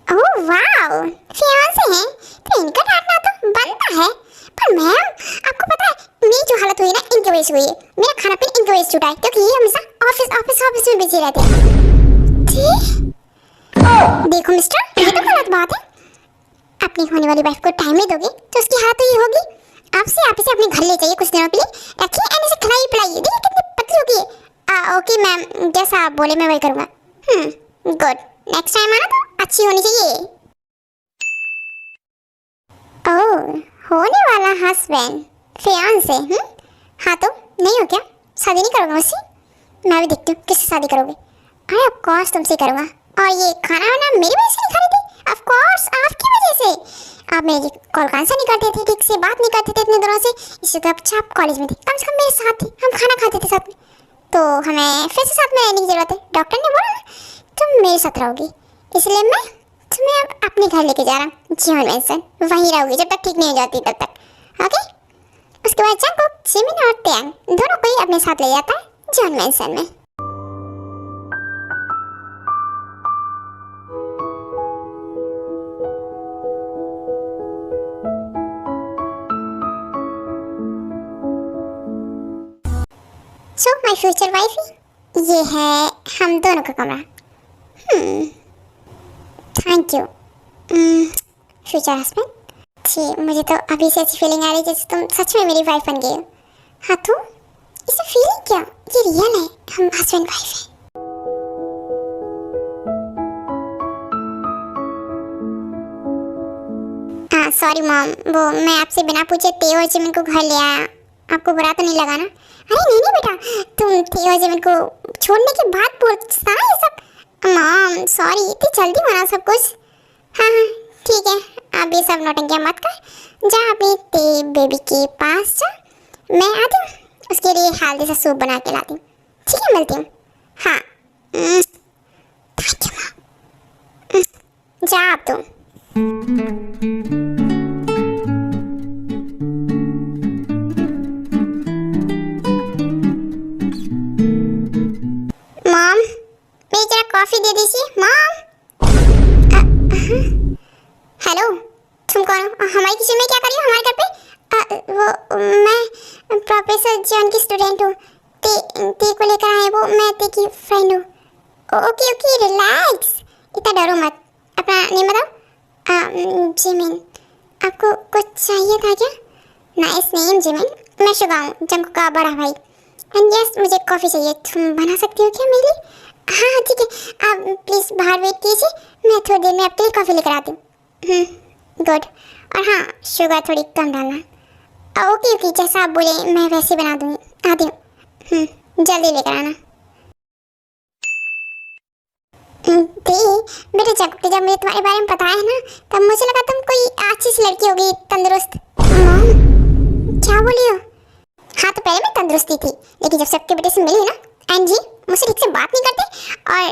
ओह वाओ, फियांसे हैं तो इनका डांटना तो बनता है। पर मैम आपको पता है मेरी जो हालत हुई ना इनकी वजह से हुई है, मेरा खाना पीना इनकी वजह से छूटा है, क्योंकि ये हमेशा ऑफिस में बिजी रहते हैं। देखो मिस्टर, ये तो गलत बात है, अपनी होने वाली वाइफ को टाइम नहीं दोगे तो उसकी हालत तो ये होगी। आप इसे अपने घर ले जाइए कुछ दिनों के लिए, रखिए एंड इसे खिलाइए पिलाइए, देखिए कितनी पतली हो गई है। ओके मैम, जैसा आप बोले मैं वही करूँगा। गुड, नेक्स्ट टाइम आना तो अच्छी होनी चाहिए। ओह होने वाला हस्बैंड, फियांसे। हाँ तो नहीं हो क्या, शादी नहीं करोगे मुझसे? मैं भी देखती हूँ किससे शादी करोगे। अरे ऑफ कोर्स तुमसे करूँगा, और ये खाना वाना मेरी वजह से नहीं खा रही थी? ऑफ कोर्स आपकी वजह से, आप मेरी कॉल आंसर नहीं करते थे, ठीक से बात नहीं करते थे इतने दिनों से, इससे तो अच्छा आप कॉलेज में थे, कम से कम मेरे साथ थे, हम खाना खाते थे साथ में, तो हमें फिर से साथ में रहने की जरूरत है। डॉक्टर ने बोला ना तुम मेरे साथ रहोगी, इसलिए मैं तुम्हें अब अपने घर लेके जा रहा हूँ, जीवन मेंशन, वहीं रहोगी जब तक ठीक नहीं हो जाती तब तक। ओके, उसके बाद जंगकुक, जिमिन और टैंग दोनों को ही अपने साथ ले जाता है जीवन मेंशन में। सो माय फ्यूचर वाइफ, ये है हम दोनों का कमरा। Thank you future husband. जी मुझे तो अभी से ऐसी फीलिंग आ रही है जैसे तुम सच में मेरी वाइफ बन गई हो। हाँ तो इसमें फीलिंग क्या, ये रियल है, हम हस्बैंड वाइफ हैं। हाँ सॉरी मॉम, वो मैं आपसे बिना पूछे ते और जिमिन को घर ले आया, आपको बुरा तो नहीं लगा ना? अरे नहीं बेटा, तुम ते और जिमिन को छोड़ने के बाद बोलता है ये सब। मॉम सॉरी, इतनी जल्दी बना सब कुछ। हाँ ठीक है, आप ये सब नौटंकियाँ मत कर, जा अपनी ते बेबी के पास जा, मैं आती हूँ उसके लिए हेल्दी सा सूप बना के लाती हूँ। ठीक है, मिलती हूँ। हाँ, थैंक यू मॉम। जा आप तुम। मॉम, मेरी जरा कॉफी दे दीजिए मॉम। हेलो, तुम कौन हो? हमारी किचन में क्या कर रही हो हमारे घर पे? वो मैं प्रोफेसर जॉन की स्टूडेंट हूँ। ते को लेकर आए वो, मैं ते की फ्रेंड हूँ। ओके ओके, रिलैक्स, इतना डरो मत। अपना नेम बताओ। जिमिन। आपको कुछ चाहिए था क्या? Nice name Jimin. मैं शुभा हूँ, जंकू का बड़ा भाई। एंड यस, मुझे कॉफ़ी चाहिए। तुम बना सकती हो क्या मेरे लिए? हाँ हाँ ठीक है, आप प्लीज़ बाहर वेट कीजिए, मैं थोड़ी देर में आपके लिए कॉफ़ी लेकर आती हूँ। गुड। और हाँ, शुगर थोड़ी कम डालना। ओके ओके, जैसा आप बोले मैं वैसे बना दूँगी। आती हूँ। जल्दी लेकर आना। बेटा जब मुझे तुम्हारे बारे में पता है ना, तब मुझे लगा तुम कोई अच्छी सी लड़की होगी, तंदुरुस्त। क्या बोली हो? हाँ, तो पहले मैं तंदुरुस्ती थी, लेकिन जब सबके बेटे से मिली ना, एंड जी मुझसे ठीक से बात नहीं करते और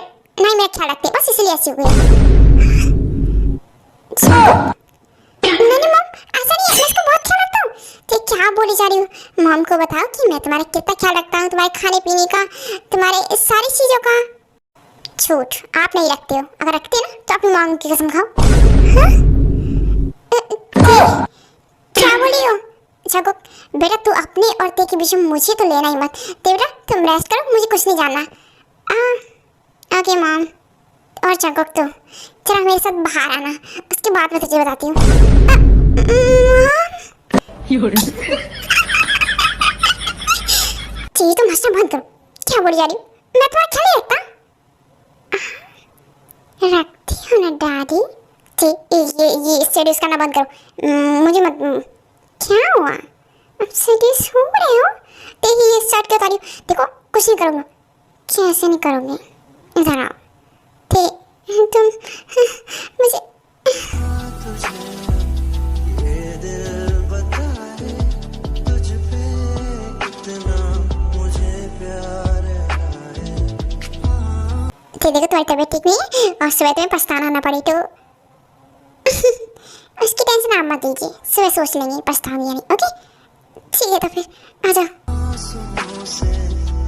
ना ही मेरा ख्याल रखते, बस इसलिए ऐसी हो गई। नहीं मॉम, ऐसा नहीं है, मैं इसको बहुत ख्याल रखता हूँ। तो क्या बोली जा रही हूँ? मॉम को बताओ कि मैं तुम्हारा कितना ख्याल रखता हूँ, तुम्हारे खाने पीने का, तुम्हारे सारी चीज़ों का। झूठ आप नहीं रखते हो, अगर रखते ना तो अपनी मॉम की कसम खाओ। क्या बोली हो? जगो बेटा, तू अपने और ते के बीच में मुझे तो लेना ही मत। ते बेटा तुम रेस्ट करो, मुझे कुछ नहीं जानना। Okay mom. और जगो तुम चलो मेरे साथ बाहर आना, उसके बाद मैं तुझे बताती हूँ। जी तुम हंसना बंद करो। क्या बोली जा रही हूँ? मैं तुम्हारा ख्याल नहीं रखता। रखती हूँ ना डैडी। जी ये सीरियस करना बंद करो। मुझे मत। क्या हुआ? अब सीरियस हो रहे हो? देखिए ये स्टार्ट करता रही हूँ। देखो कुछ नहीं करूँगा। कैसे नहीं करोगे? इधर आओ। तुम मुझे
ये दिल बताए तुझ पे कितना मुझे प्यार आए।
देखो तुम्हारी तबीयत ठीक नहीं है और सुबह तुम्हें पछताना ना पड़े तो उसकी टेंशन आप मत लीजिए, सुबह सोच लेंगे पछताऊंगी या नहीं। ओके ठीक है, तो फिर आ जाओ।
आंसुओं से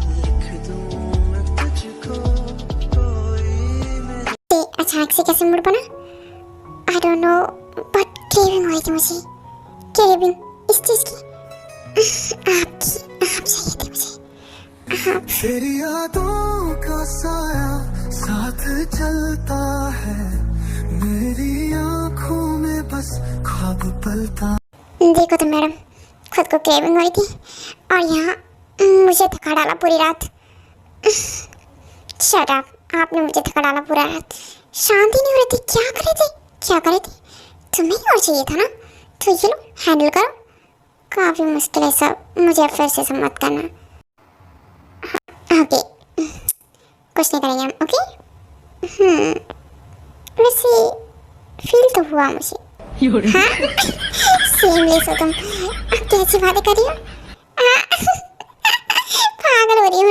लिख दूं मैं तुझको कोई मेरे।
अचानक से कैसे मूड बना? I don't know, but craving हो रही थी मुझे। क्रेविंग इस चीज की। आप चाहिए थे मुझे। आप
तेरी यादों का साया साथ चलता है, मेरी आँखों में बस ख्वाब पलता।
देखो तो मैडम, खुद को क्रेविंग हो रही थी और यहाँ मुझे थका डाला पूरी रात। शट अप, आपने मुझे थका डाला पूरा रात। शांति नहीं हो रही थी। क्या कर रहे थे? तुम्हें और चाहिए था ना, तो ये लो हैंडल करो। काफ़ी मुश्किल है सब, मुझे अब फिर से सब मत करना। ओके कुछ नहीं करेंगे हम। ओके वैसे फील तो हुआ मुझे। हाँ सेमलेस हो तुम। कैसी बातें कर रही हो? पागल हो रही हूँ।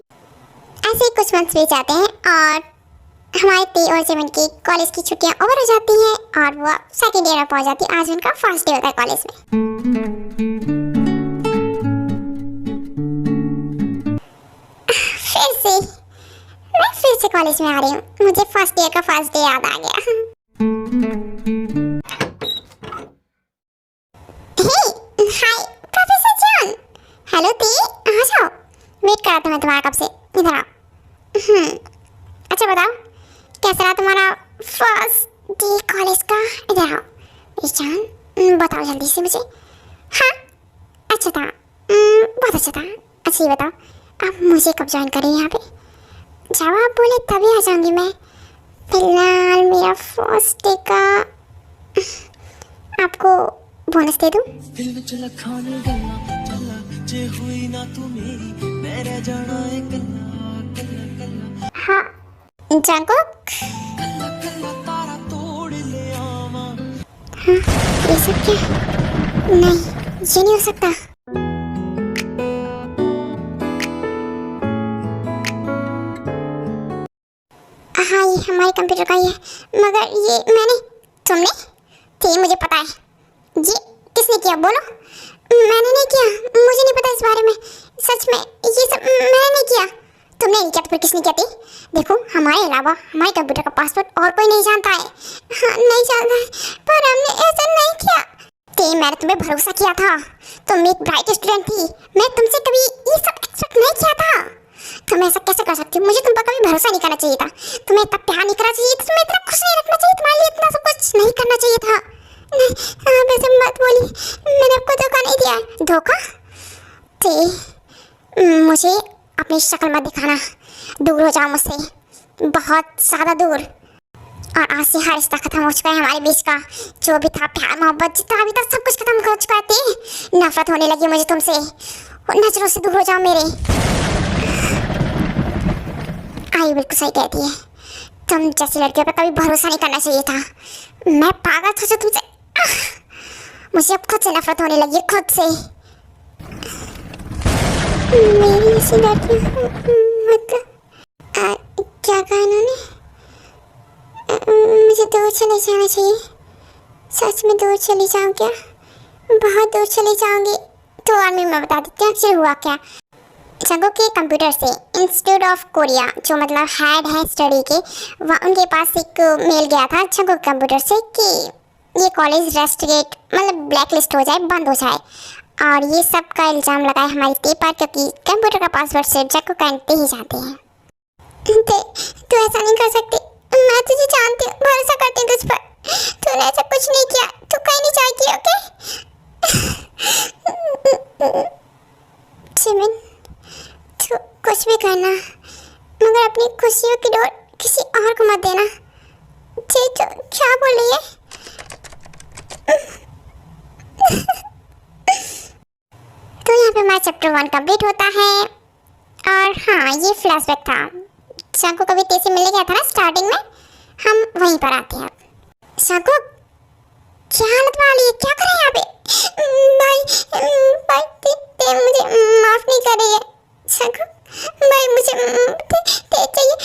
ऐसे ही कुछ मंथ्स बीत जाते हैं और हमारे ते और जिमिन की कॉलेज की छुट्टियां ओवर हो जाती हैं और वो सेकेंड ईयर में पहुंच जाती है। आज उनका फर्स्ट डे होता है कॉलेज में। मैं फिर से कॉलेज में आ रही हूँ। मुझे फर्स्ट ईयर का फर्स्ट डे याद आ गया। हाय प्रोफेसर जॉन। हेलो ते, आ जाओ। वेट कर रहा था मैं तुम्हारा कब से। इधर आओ। अच्छा बताओ, कैसा रहा तुम्हारा फर्स्ट डे कॉलेज का? इधर आओ जान, बताओ जल्दी से मुझे। हाँ अच्छा था, बहुत अच्छा था। अच्छा ये बताओ, आप मुझे कब ज्वाइन करें यहाँ पे? जब आप बोले तभी आ जाऊँगी मैं। फिलहाल मेरा फर्स्ट डे का आपको बोनस दे दूँ?
दिल में चला खाने गल्ला चला जे हुई ना तू मेरी, मैं रह जाना है कल्ला कल्ला कल्ला।
हाँ जंकुक।
कल्ला कल्ला तारा तोड़ ले आवा।
हाँ ये सब क्या? नहीं ये नहीं हो सकता। कंप्यूटर हमारे कंप्यूटर का ही है, मगर ये तुमने थी, मुझे पता है। ये किसने किया बोलो? मैंने नहीं किया, मुझे नहीं पता इस बारे में, सच में ये सब मैंने नहीं किया। तुमने नहीं किया तो फिर किसने किया थी? देखो हमारे अलावा हमारे कंप्यूटर का पासवर्ड और कोई नहीं जानता है। हाँ नहीं जानता है, पर हमने ऐसा नहीं किया। मैंने तुम्हें भरोसा किया था, तुम एक ब्राइट स्टूडेंट थी, मैं तुमसे कभी ये सब एक्सपेक्ट नहीं किया था। तुम ऐसा कैसे कर सकती हो? मुझे तुम पर कभी भरोसा नहीं करना चाहिए था, तुम्हें इतना प्यार नहीं करना चाहिए था, तुम्हें इतना खुश नहीं रखना चाहिए, तुम्हारे लिए इतना सब कुछ नहीं करना चाहिए था। नहीं वैसे मत बोली, मैंने आपको धोखा नहीं दिया। धोखा? मुझे अपनी शक्ल मत दिखाना, दूर हो जाओ मुझसे, बहुत ज़्यादा दूर। और आज से हर रिश्ता खत्म हो चुका है हमारे बीच का, जो भी था प्यार मोहब्बत जितना भी था सब कुछ खत्म हो चुका है। नफरत होने लगी मुझे तुमसे, और नजरों से दूर हो जाओ मेरे। आई बिल्कुल सही कहती है, तुम जैसी लड़कियों पर कभी भरोसा नहीं करना चाहिए था। मैं पागल था जो तुमसे, मुझे अब खुद से नफरत होने लगी, खुद से। मेरी ऐसी लड़की मतलब क्या कहा इन्होंने? मुझे दूर चले जाना चाहिए, सच में दूर चली जाऊँ क्या? बहुत दूर चली जाऊँगी। तो और मैं बता देती हूँ एक्चुअली हुआ क्या। जंगू के कंप्यूटर से इंस्टीट्यूट ऑफ कोरिया, जो मतलब हेड है स्टडी के, वह उनके पास एक मेल गया था जंगू के कंप्यूटर से कि ये कॉलेज रेस्ट्रिकेट मतलब ब्लैक लिस्ट हो जाए, बंद हो जाए। और ये सब का इल्ज़ाम लगाए हमारी ती पर, क्योंकि कंप्यूटर का पासवर्ड सिर्फ जंगू कहते ही जाते हैं। तो ऐसा नहीं कर सकती, मैं तुझे जानती हूँ, भरोसा करती हूँ तुझ पर, तूने ऐसा कुछ नहीं किया, तू कहीं नहीं जाएगी। ओके जिमिन, तू कुछ भी करना, मगर अपनी खुशियों की डोर किसी और को मत देना। जी तो क्या बोल रही है? तो यहाँ पे हमारा चैप्टर 1 कंप्लीट होता है। और हाँ, ये फ्लैशबैक था, शांको कभी तेजी मिलने गया था ना स्टार्टिंग में, हम वहीं पर आते हैं। शांको क्या हालत वाली है, क्या कर रहे हैं यहाँ पे? भाई ते मुझे माफ नहीं कर रही है। शांको भाई मुझे ते चाहिए,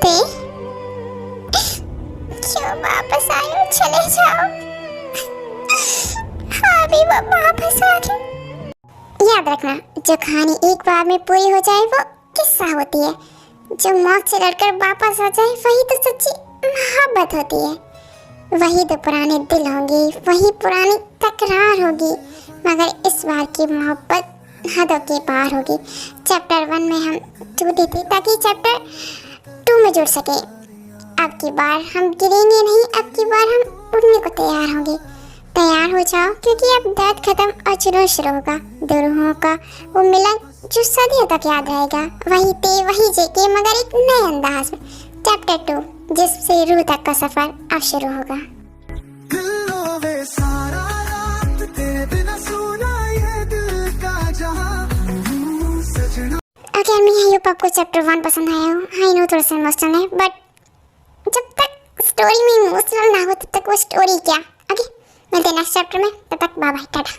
ते क्यों वापस आए हो? चले जाओ। हाँ अभी वो वापस आ गए। याद रखना, जो कहानी एक बार में पूरी हो जाए वो किस्सा होती है, जो मौत से लड़कर वापस आ जाए वही तो सच्ची मोहब्बत होती है। वही तो पुराने दिल होंगे, वही पुरानी तकरार होगी, मगर इस बार की मोहब्बत हदों के पार होगी। चैप्टर 1 में हम टूटे थे ताकि चैप्टर 2 में जुड़ सके। अब की बार हम गिरेंगे नहीं, अब की बार हम उड़ने को तैयार होंगे। तैयार हो जाओ, क्योंकि अब दर्द खत्म और जुनून शुरू होगा। दो रूहों का वो मिलन जो सदियों तक याद रहेगा, वही ते वही जेके, मगर एक नए अंदाज में। चैप्टर 2, जिससे रूह तक का सफर अब शुरू होगा। अगर मैं आई होप आपको चैप्टर 1 पसंद आया हो। आई नो थोड़ा सा इमोशनल है, बट जब तक स्टोरी में इमोशनल ना हो तब तक वो स्टोरी क्या। ओके, मिलते हैं नेक्स्ट चैप्टर में, तब तक बाय बाय, टाटा।